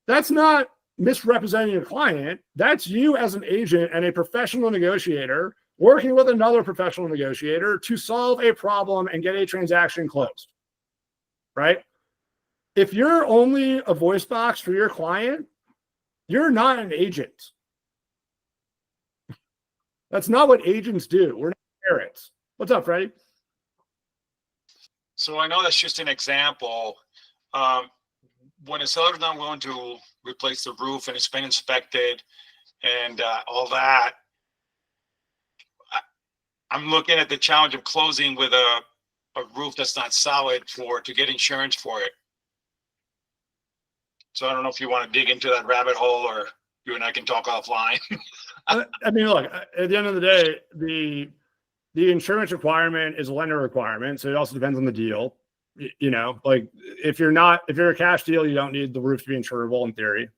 Speaker 1: That's not misrepresenting your client. That's you as an agent and a professional negotiator working with another professional negotiator to solve a problem and get a transaction closed, right? If you're only a voice box for your client, you're not an agent. That's not what agents do. We're not parents. What's up, Freddie?
Speaker 3: So I know that's just an example. When a seller's not willing to replace the roof and it's been inspected and all that, I'm looking at the challenge of closing with a roof that's not solid to get insurance for it. So I don't know if you want to dig into that rabbit hole, or you and I can talk offline.
Speaker 1: I mean, look, at the end of the day, the insurance requirement is a lender requirement. So it also depends on the deal. You know, like if you're a cash deal, you don't need the roof to be insurable in theory.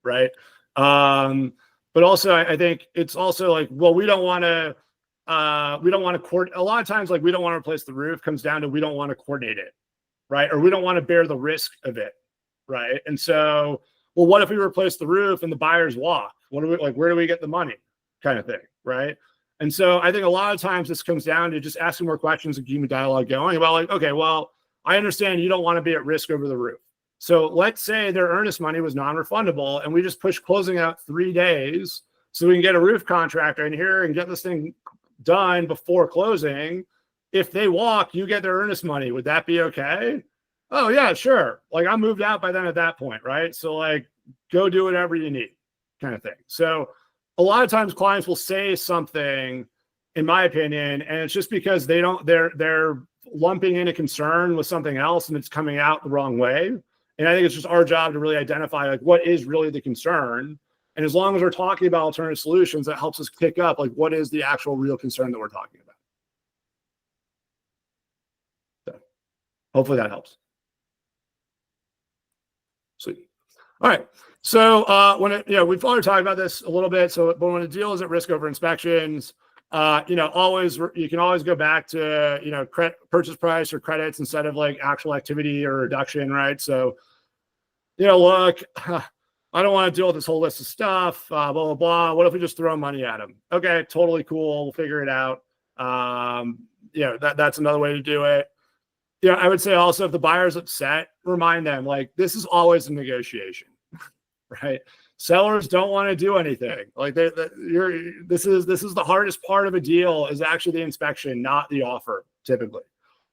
Speaker 1: Right. But also I think it's also like, well, we don't want to coordinate. A lot of times, like, we don't want to replace the roof comes down to, we don't want to coordinate it. Right. Or we don't want to bear the risk of it. Right. And so, well, what if we replace the roof and the buyers walk? What do we, like, where do we get the money kind of thing? Right. And so I think a lot of times this comes down to just asking more questions and keeping the dialogue going about, like, okay, well, I understand you don't want to be at risk over the roof. So let's say their earnest money was non-refundable and we just push closing out 3 days so we can get a roof contractor in here and get this thing done before closing. If they walk, you get their earnest money. Would that be okay? Oh yeah, sure. Like, I'm moved out by then at that point, right? So like, go do whatever you need kind of thing. So a lot of times clients will say something, in my opinion, and it's just because they're lumping in a concern with something else and it's coming out the wrong way. And I think it's just our job to really identify, like, what is really the concern. And as long as we're talking about alternative solutions, that helps us pick up, like, what is the actual real concern that we're talking about. So hopefully that helps. Sweet. All right. So we've already talked about this a little bit. So, but when a deal is at risk over inspections, you can always go back to, purchase price or credits instead of like actual activity or reduction, right? So, look, I don't want to deal with this whole list of stuff, blah, blah, blah. What if we just throw money at them? Okay, totally cool. We'll figure it out. That's another way to do it. I would say also, if the buyer's upset, remind them, like, this is always a negotiation, right? Sellers don't want to do anything. Like, this is the hardest part of a deal, is actually the inspection, not the offer, typically.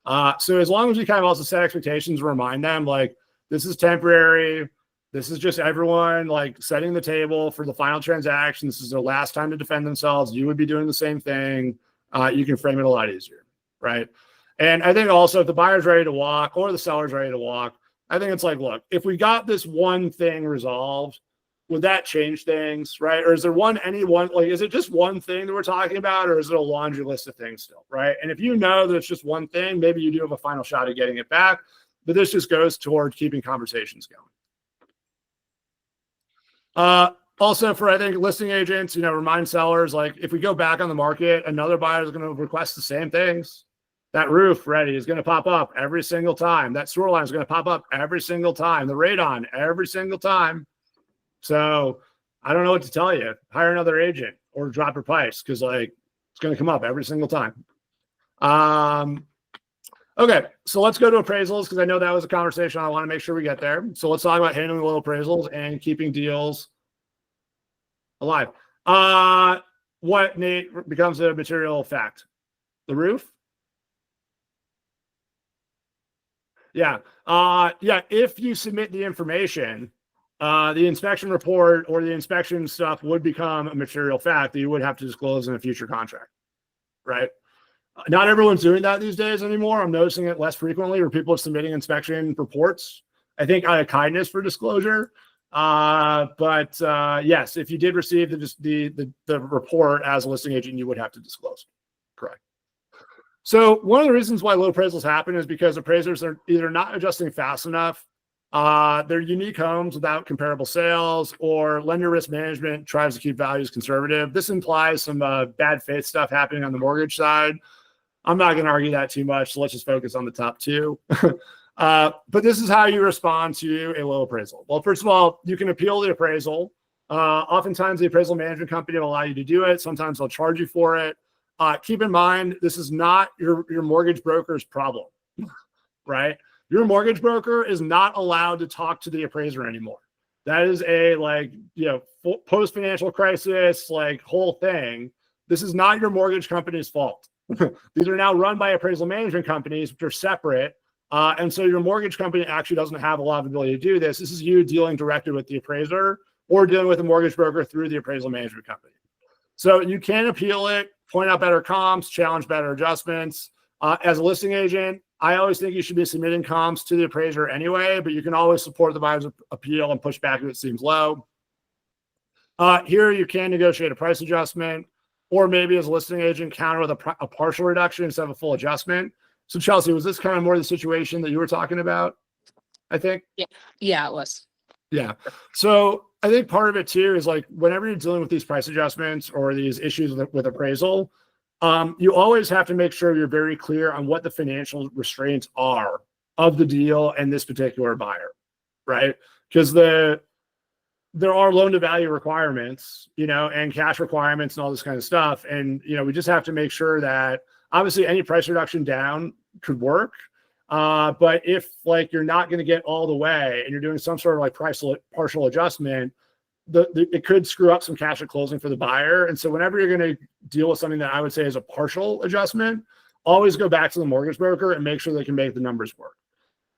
Speaker 1: So as long as we kind of also set expectations, remind them, like, this is temporary. This is just everyone, like, setting the table for the final transaction. This is their last time to defend themselves. You would be doing the same thing. You can frame it a lot easier, right? And I think also, if the buyer's ready to walk or the seller's ready to walk, I think it's like, look, if we got this one thing resolved, would that change things, right? Or is there is it just one thing that we're talking about, or is it a laundry list of things still, right? And if you know that it's just one thing, maybe you do have a final shot at getting it back, but this just goes toward keeping conversations going. Also, for, I think, listing agents, remind sellers, like, if we go back on the market, another buyer is going to request the same things. That roof, Freddie, is going to pop up every single time. That sewer line is going to pop up every single time. The radon every single time. So I don't know what to tell you. Hire another agent or drop your price, because, like, it's going to come up every single time. Okay, so let's go to appraisals, because I know that was a conversation. I want to make sure we get there. So let's talk about handling low appraisals and keeping deals alive. What, Nate, becomes a material fact? The roof? Yeah. If you submit the information, the inspection report or the inspection stuff would become a material fact that you would have to disclose in a future contract, right? Not everyone's doing that these days anymore. I'm noticing it less frequently, where people are submitting inspection reports, I think, out of kindness for disclosure. But yes, if you did receive the report as a listing agent, you would have to disclose. Correct. So one of the reasons why low appraisals happen is because appraisers are either not adjusting fast enough, They're unique homes without comparable sales, or lender risk management tries to keep values conservative. This implies some bad faith stuff happening on the mortgage side. I'm not going to argue that too much, so let's just focus on the top two. But this is how you respond to a low appraisal. Well, first of all, you can appeal the appraisal. Oftentimes, the appraisal management company will allow you to do it. Sometimes they'll charge you for it. Keep in mind, this is not your mortgage broker's problem, right? Your mortgage broker is not allowed to talk to the appraiser anymore. That is a post-financial crisis, whole thing. This is not your mortgage company's fault. These are now run by appraisal management companies, which are separate. And so your mortgage company actually doesn't have a lot of ability to do this. This is you dealing directly with the appraiser or dealing with a mortgage broker through the appraisal management company. So you can appeal it, point out better comps, challenge better adjustments. As a listing agent, I always think you should be submitting comps to the appraiser anyway, but you can always support the buyer's appeal and push back if it seems low. Here you can negotiate a price adjustment, or maybe as a listing agent, counter with a partial reduction instead of a full adjustment. So Chelsea, was this kind of more the situation that you were talking about? I think.
Speaker 2: Yeah, it was.
Speaker 1: Yeah. So I think part of it too is whenever you're dealing with these price adjustments or these issues with appraisal, you always have to make sure you're very clear on what the financial restraints are of the deal and this particular buyer, right? Because there are loan to value requirements, and cash requirements and all this kind of stuff. And, we just have to make sure that obviously any price reduction down could work. But if you're not going to get all the way and you're doing some sort of partial adjustment, it could screw up some cash at closing for the buyer. And so whenever you're going to deal with something that I would say is a partial adjustment, always go back to the mortgage broker and make sure they can make the numbers work.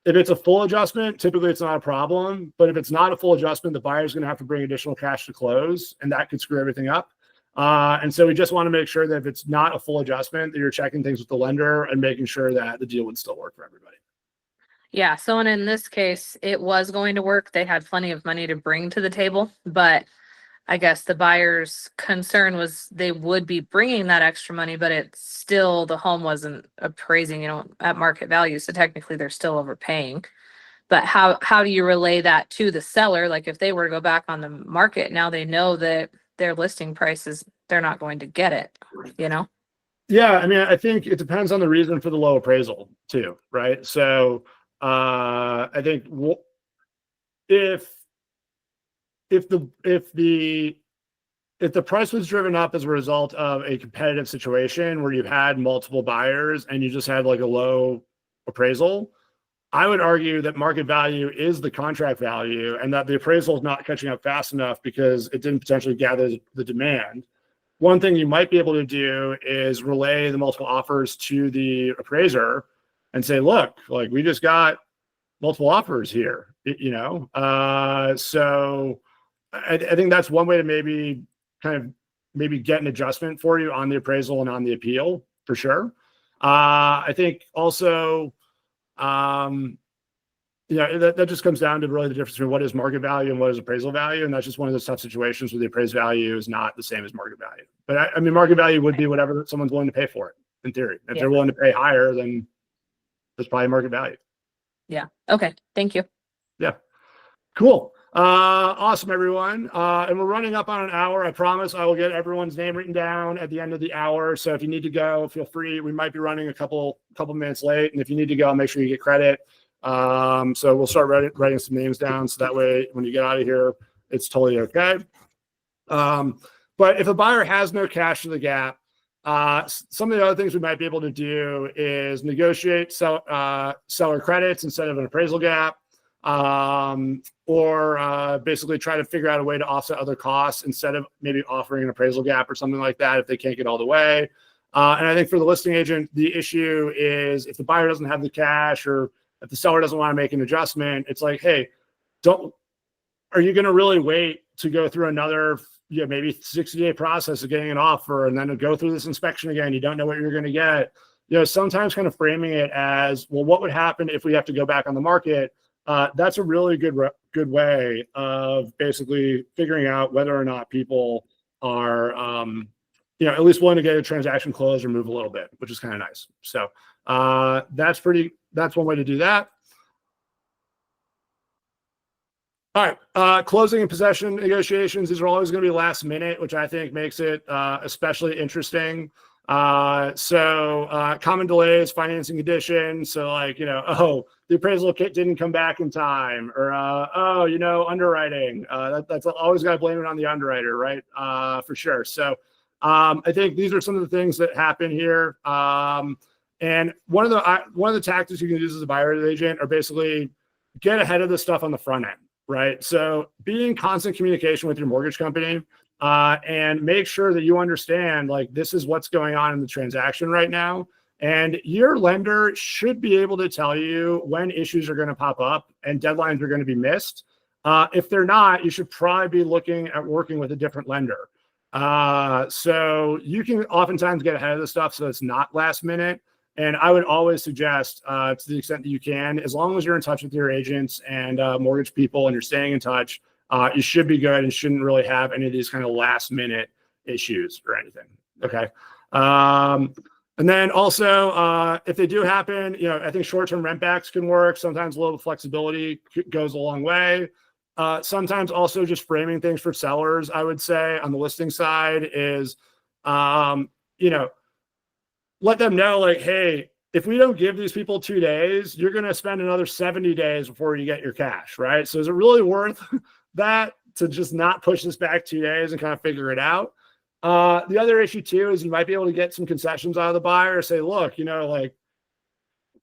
Speaker 1: If it's a full adjustment, typically it's not a problem. But if it's not a full adjustment, the buyer's going to have to bring additional cash to close, and that could screw everything up. And so we just want to make sure that if it's not a full adjustment, that you're checking things with the lender and making sure that the deal would still work for everybody.
Speaker 2: Yeah. So in this case, it was going to work. They had plenty of money to bring to the table, but I guess the buyer's concern was they would be bringing that extra money, but it's still, the home wasn't appraising, at market value. So technically they're still overpaying. But how do you relay that to the seller? If they were to go back on the market, now they know that their listing prices, they're not going to get it,
Speaker 1: Yeah. I mean, I think it depends on the reason for the low appraisal too, right? So I think if the price was driven up as a result of a competitive situation where you had multiple buyers and you just had a low appraisal, I would argue that market value is the contract value and that the appraisal is not catching up fast enough because it didn't potentially gather the demand. One thing you might be able to do is relay the multiple offers to the appraiser and say, look, we just got multiple offers here, So I think that's one way to maybe get an adjustment for you on the appraisal and on the appeal for sure. I think also, that just comes down to really the difference between what is market value and what is appraisal value. And that's just one of those tough situations where the appraised value is not the same as market value. But I mean, market value would be whatever someone's willing to pay for it in theory. If they're willing to pay higher, then there's probably market value.
Speaker 2: Yeah. Okay. Thank you.
Speaker 1: Yeah. Cool. Awesome, everyone. And we're running up on an hour. I promise I will get everyone's name written down at the end of the hour. So if you need to go, feel free. We might be running a couple minutes late. And if you need to go, make sure you get credit. So we'll start writing some names down. So that way, when you get out of here, it's totally okay. But if a buyer has no cash to the gap, some of the other things we might be able to do is negotiate seller credits instead of an appraisal gap. Or basically try to figure out a way to offset other costs instead of maybe offering an appraisal gap or something like that if they can't get all the way. And I think for the listing agent, the issue is if the buyer doesn't have the cash or if the seller doesn't want to make an adjustment, it's hey, are you going to really wait to go through another maybe 60-day process of getting an offer and then to go through this inspection again? You don't know what you're going to get. Sometimes kind of framing it as, well, what would happen if we have to go back on the market? That's a really good way of basically figuring out whether or not people are, at least willing to get a transaction closed or move a little bit, which is kind of nice. So that's one way to do that. All right. Closing and possession negotiations. These are always going to be last minute, which I think makes it especially interesting. Common delays, financing conditions. So like, oh, the appraisal kit didn't come back in time, or underwriting. That's always got to blame it on the underwriter, right? For sure. So I think these are some of the things that happen here. And one of the tactics you can use as a buyer's agent are basically get ahead of the stuff on the front end. Right. So be in constant communication with your mortgage company and make sure that you understand, like, this is what's going on in the transaction right now. And your lender should be able to tell you when issues are going to pop up and deadlines are going to be missed. If they're not, you should probably be looking at working with a different lender. So you can oftentimes get ahead of the stuff so it's not last minute. And I would always suggest, to the extent that you can, as long as you're in touch with your agents and mortgage people and you're staying in touch, you should be good and shouldn't really have any of these kind of last minute issues or anything. Okay. And then also, if they do happen, I think short-term rent backs can work. Sometimes a little flexibility goes a long way. Sometimes also just framing things for sellers, I would say, on the listing side is, let them know, like, hey, if we don't give these people 2 days, you're going to spend another 70 days before you get your cash, right? So is it really worth that to just not push this back 2 days and kind of figure it out? The other issue too is you might be able to get some concessions out of the buyer. Say, look, I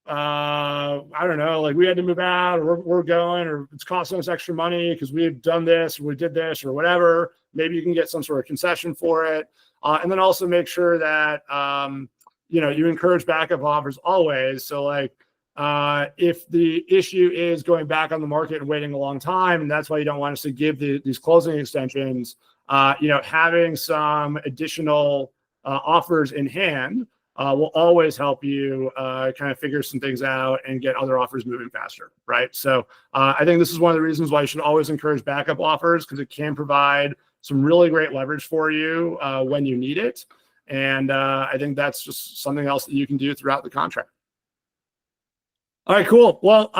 Speaker 1: don't know, like, we had to move out, or we're going, or it's costing us extra money because we've done this, or we did this, or whatever. Maybe you can get some sort of concession for it. And then also make sure that, you encourage backup offers always. So like, if the issue is going back on the market and waiting a long time, and that's why you don't want us to give these closing extensions, having some additional offers in hand will always help you kind of figure some things out and get other offers moving faster, right? So I think this is one of the reasons why you should always encourage backup offers, because it can provide some really great leverage for you when you need it. And I think that's just something else that you can do throughout the contract. All right, cool. Well,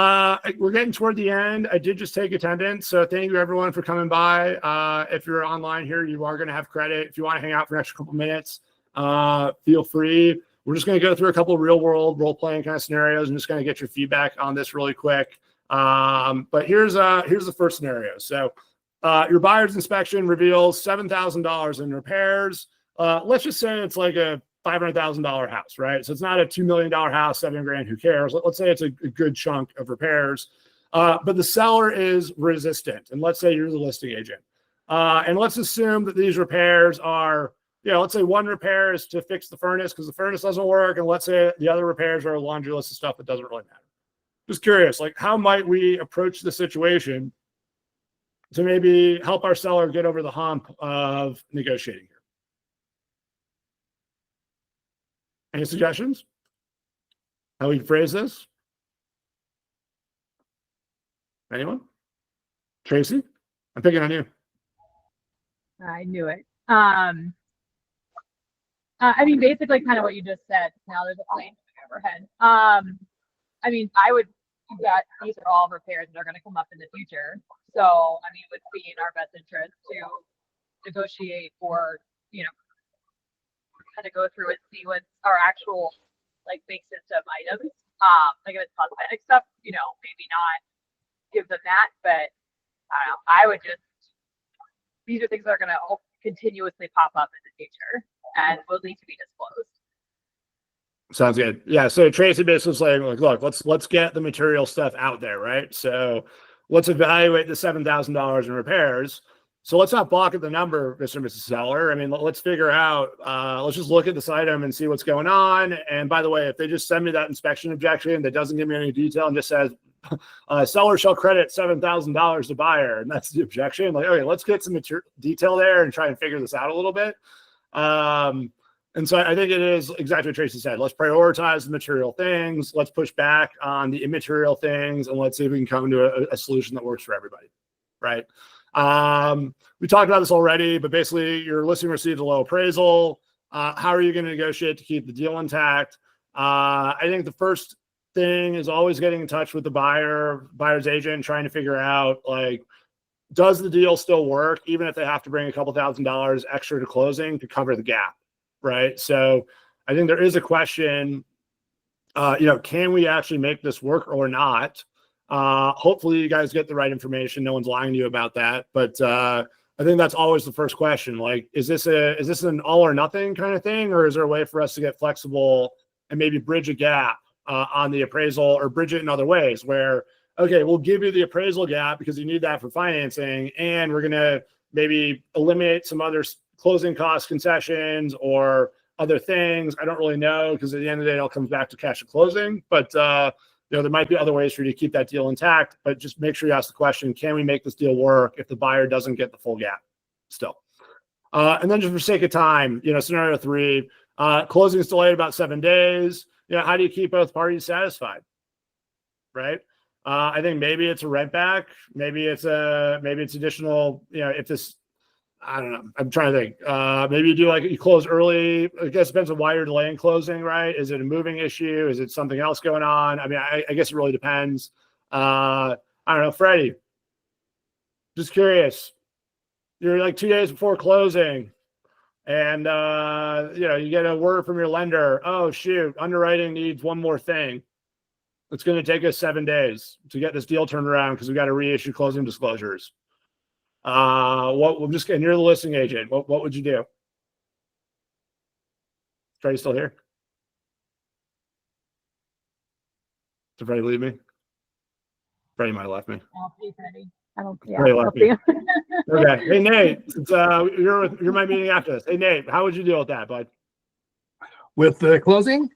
Speaker 1: we're getting toward the end. I did just take attendance. So thank you everyone for coming by. If you're online here, you are going to have credit. If you want to hang out for an extra couple minutes, feel free. We're just going to go through a couple of real world role playing kind of scenarios and just going to get your feedback on this really quick. But here's the first scenario. So your buyer's inspection reveals $7,000 in repairs. Let's just say it's like a $500,000 house, right? So it's not a $2 million house, $7,000, who cares? Let's say it's a good chunk of repairs. But the seller is resistant. And let's say you're the listing agent. And let's assume that these repairs are, let's say one repair is to fix the furnace because the furnace doesn't work. And let's say the other repairs are a laundry list of stuff that doesn't really matter. Just curious, like, how might we approach the situation to maybe help our seller get over the hump of negotiating here? Any suggestions? How we phrase this? Anyone? Tracy? I'm picking on you.
Speaker 4: I knew it. Basically kind of what you just said. Now there's a plane overhead. I would think that these are all repairs that are going to come up in the future. So, it would be in our best interest to negotiate or, kind of go through and see what's our actual big system items. If it's cosmetic stuff, maybe not give them that, but I don't know. I would just, these are things that are going to continuously pop up in the future and will need to be disclosed.
Speaker 1: Sounds good. Yeah. So Tracy basically saying, like, look, let's get the material stuff out there, right? So let's evaluate the $7,000 in repairs. So let's not balk at the number, Mr. and Mrs. Seller. Let's figure out, let's just look at this item and see what's going on. And by the way, if they just send me that inspection objection that doesn't give me any detail and just says, seller shall credit $7,000 to buyer, and that's the objection, like, okay, let's get some detail there and try and figure this out a little bit. And so I think it is exactly what Tracy said. Let's prioritize the material things. Let's push back on the immaterial things, and let's see if we can come to a solution that works for everybody, right? We talked about this already, but basically your listing received a low appraisal. How are you going to negotiate to keep the deal intact? I think the first thing is always getting in touch with the buyer's agent, trying to figure out, like, does the deal still work, even if they have to bring a couple $1,000s extra to closing to cover the gap, right? So I think there is a question, can we actually make this work or not? Hopefully you guys get the right information. No one's lying to you about that. But I think that's always the first question. Like, is this an all or nothing kind of thing? Or is there a way for us to get flexible and maybe bridge a gap on the appraisal, or bridge it in other ways where, okay, we'll give you the appraisal gap because you need that for financing, and we're going to maybe eliminate some other closing cost concessions or other things. I don't really know, because at the end of the day, it all comes back to cash at closing. But there might be other ways for you to keep that deal intact. But just make sure you ask the question: can we make this deal work if the buyer doesn't get the full gap still? And then, just for sake of time, scenario 3, closing is delayed about 7 days. How do you keep both parties satisfied? Right. I think maybe it's a rent back. Maybe it's additional, if this, I don't know. I'm trying to think. Maybe you do you close early. I guess it depends on why you're delaying closing, right? Is it a moving issue? Is it something else going on? I mean, I guess it really depends. I don't know. Freddie, just curious. You're 2 days before closing, and you get a word from your lender. Oh shoot, underwriting needs one more thing. It's going to take us 7 days to get this deal turned around because we got to reissue closing disclosures. And you're the listing agent. What would you do? Freddie still here? Did Freddie leave me? Freddie might have left me.
Speaker 4: I'll see Freddie. I don't see
Speaker 1: Freddie left me. Okay. Hey Nate, since you're my meeting after this. Hey Nate, how would you deal with that, bud?
Speaker 5: With the closing?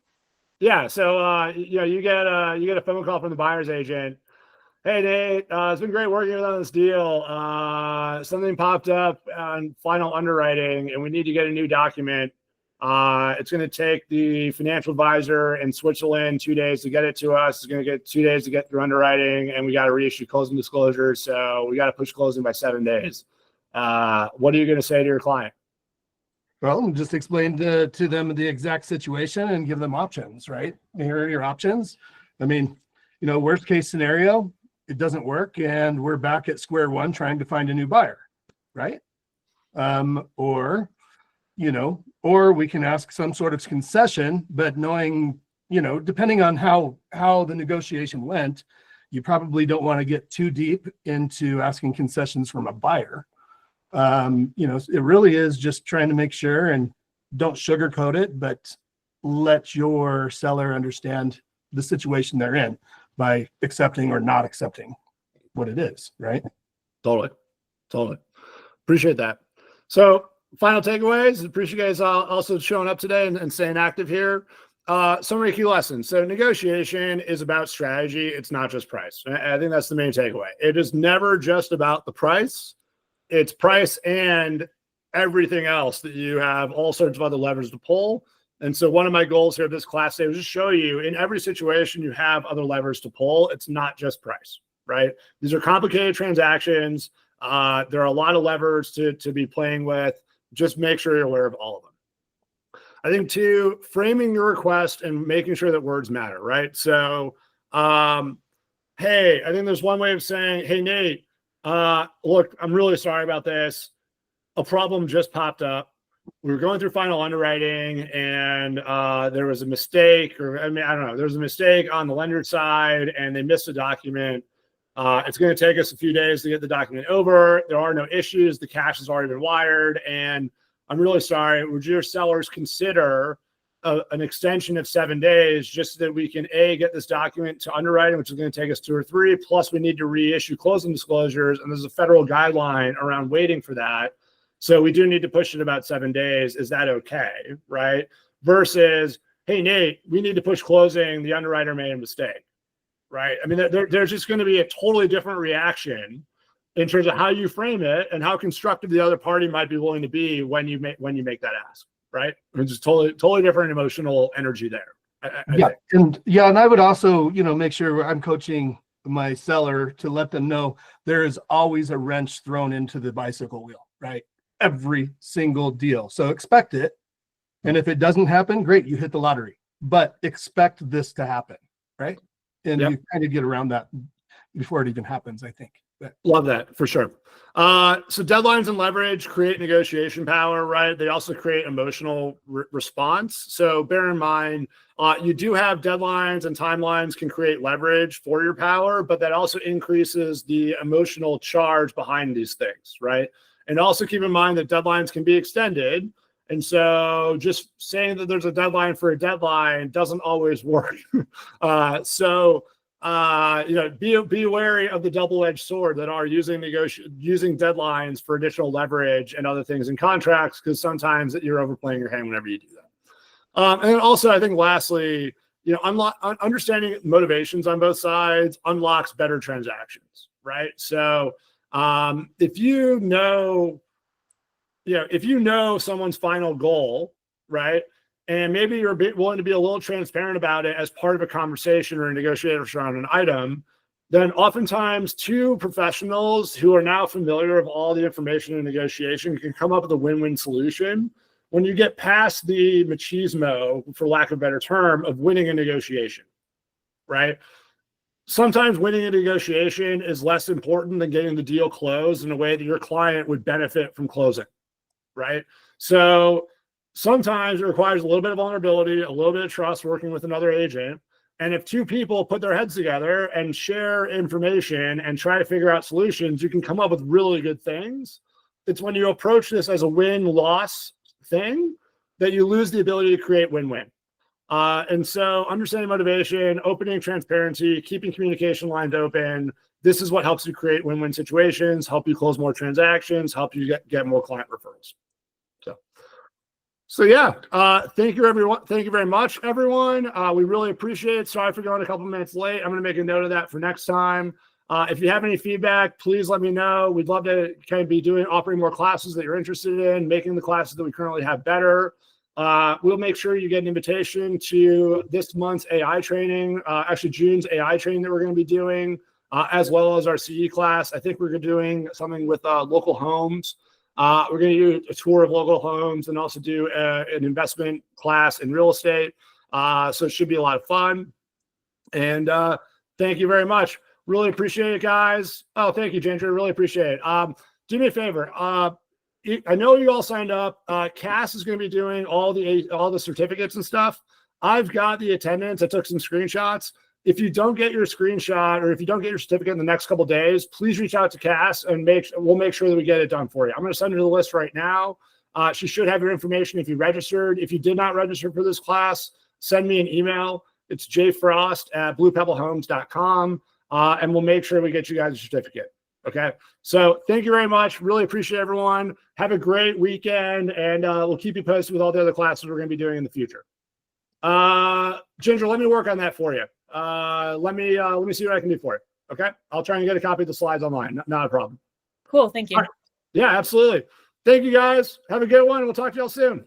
Speaker 1: Yeah. So you get a phone call from the buyer's agent. Hey Nate, it's been great working with on this deal. Something popped up on final underwriting, and we need to get a new document. It's going to take the financial advisor in Switzerland 2 days to get it to us. It's going to get 2 days to get through underwriting, and we got to reissue closing disclosures. So we got to push closing by 7 days. What are you going to say to your client?
Speaker 5: Well, just explain to them the exact situation and give them options, right? Here are your options. I mean, worst case scenario, it doesn't work, and we're back at square one trying to find a new buyer, right? Or we can ask some sort of concession, but knowing, depending on how the negotiation went, you probably don't want to get too deep into asking concessions from a buyer. It really is just trying to make sure, and don't sugarcoat it, but let your seller understand the situation they're in by accepting or not accepting what it is, right?
Speaker 1: Totally. Appreciate that. So final takeaways. Appreciate you guys also showing up today and staying active here. Summary key lessons. So negotiation is about strategy. It's not just price. I think that's the main takeaway. It is never just about the price. It's price and everything else that you have all sorts of other levers to pull. And so one of my goals here this class today was just show you in every situation you have other levers to pull. It's not just price, right? These are complicated transactions. There are a lot of levers to be playing with. Just make sure you're aware of all of them. I think 2, framing your request and making sure that words matter, right? So, hey, I think there's one way of saying, hey, Nate, look, I'm really sorry about this. A problem just popped up. We were going through final underwriting, and there was a mistake, or I don't know, there was a mistake on the lender side, and they missed a document. It's going to take us a few days to get the document over. There are no issues. The cash has already been wired, and I'm really sorry. Would your sellers consider an extension of 7 days just so that we can get this document to underwriting, which is going to take us 2 or 3, plus we need to reissue closing disclosures, and there's a federal guideline around waiting for that. So we do need to push it about 7 days. Is that okay? Right? Versus, hey, Nate, we need to push closing. The underwriter made a mistake. Right? I mean, there's just going to be a totally different reaction in terms of how you frame it and how constructive the other party might be willing to be when you make that ask. Right? It's just totally different emotional energy there. I think.
Speaker 5: And I would also, make sure I'm coaching my seller to let them know there is always a wrench thrown into the bicycle wheel, right? Every single deal. So expect it. And if it doesn't happen, great, you hit the lottery. But expect this to happen, right? And you kind of get around that before it even happens, I think.
Speaker 1: Love that for sure. So deadlines and leverage create negotiation power, right? They also create emotional response. So bear in mind, you do have deadlines and timelines can create leverage for your power, but that also increases the emotional charge behind these things, right? And also keep in mind that deadlines can be extended. And so just saying that there's a deadline for a deadline doesn't always work. Be wary of the double-edged sword that are using deadlines for additional leverage and other things in contracts, because sometimes you're overplaying your hand whenever you do that. And then also, I think lastly, understanding motivations on both sides unlocks better transactions, right? So if you know someone's final goal, right? And maybe you're willing to be a little transparent about it as part of a conversation or a negotiation around an item, then oftentimes two professionals who are now familiar with all the information in negotiation can come up with a win-win solution when you get past the machismo, for lack of a better term, of winning a negotiation, right? Sometimes winning a negotiation is less important than getting the deal closed in a way that your client would benefit from closing, right? So sometimes it requires a little bit of vulnerability, a little bit of trust working with another agent. And if two people put their heads together and share information and try to figure out solutions, you can come up with really good things. It's when you approach this as a win-loss thing that you lose the ability to create win-win. And so understanding motivation, opening transparency, keeping communication lines open, this is what helps you create win-win situations, help you close more transactions, help you get more client referrals. So yeah, thank you everyone. Thank you very much, everyone. We really appreciate it. Sorry for going a couple minutes late. I'm going to make a note of that for next time. If you have any feedback, please let me know. We'd love to kind of be offering more classes that you're interested in, making the classes that we currently have better. We'll make sure you get an invitation to this month's AI training, actually June's AI training that we're going to be doing, as well as our CE class. I think we're doing something with local homes. We're going to do a tour of local homes and also do an investment class in real estate. So it should be a lot of fun. And thank you very much. Really appreciate it, guys. Oh, thank you, Ginger. Really appreciate it. Do me a favor. I know you all signed up. Cass is going to be doing all the certificates and stuff. I've got the attendance. I took some screenshots. If you don't get your screenshot or if you don't get your certificate in the next couple of days, please reach out to Cass and we'll make sure that we get it done for you. I'm going to send her the list right now. She should have your information if you registered. If you did not register for this class, send me an email. It's jfrost@bluepebblehomes.com, and we'll make sure we get you guys a certificate. Okay. So thank you very much. Really appreciate everyone. Have a great weekend, and we'll keep you posted with all the other classes we're going to be doing in the future. Ginger, let me work on that for you. Let me see what I can do for you. Okay. I'll try and get a copy of the slides online. Not a problem.
Speaker 6: Cool. Thank you.
Speaker 1: Right. Yeah, absolutely. Thank you guys. Have a good one. We'll talk to y'all soon.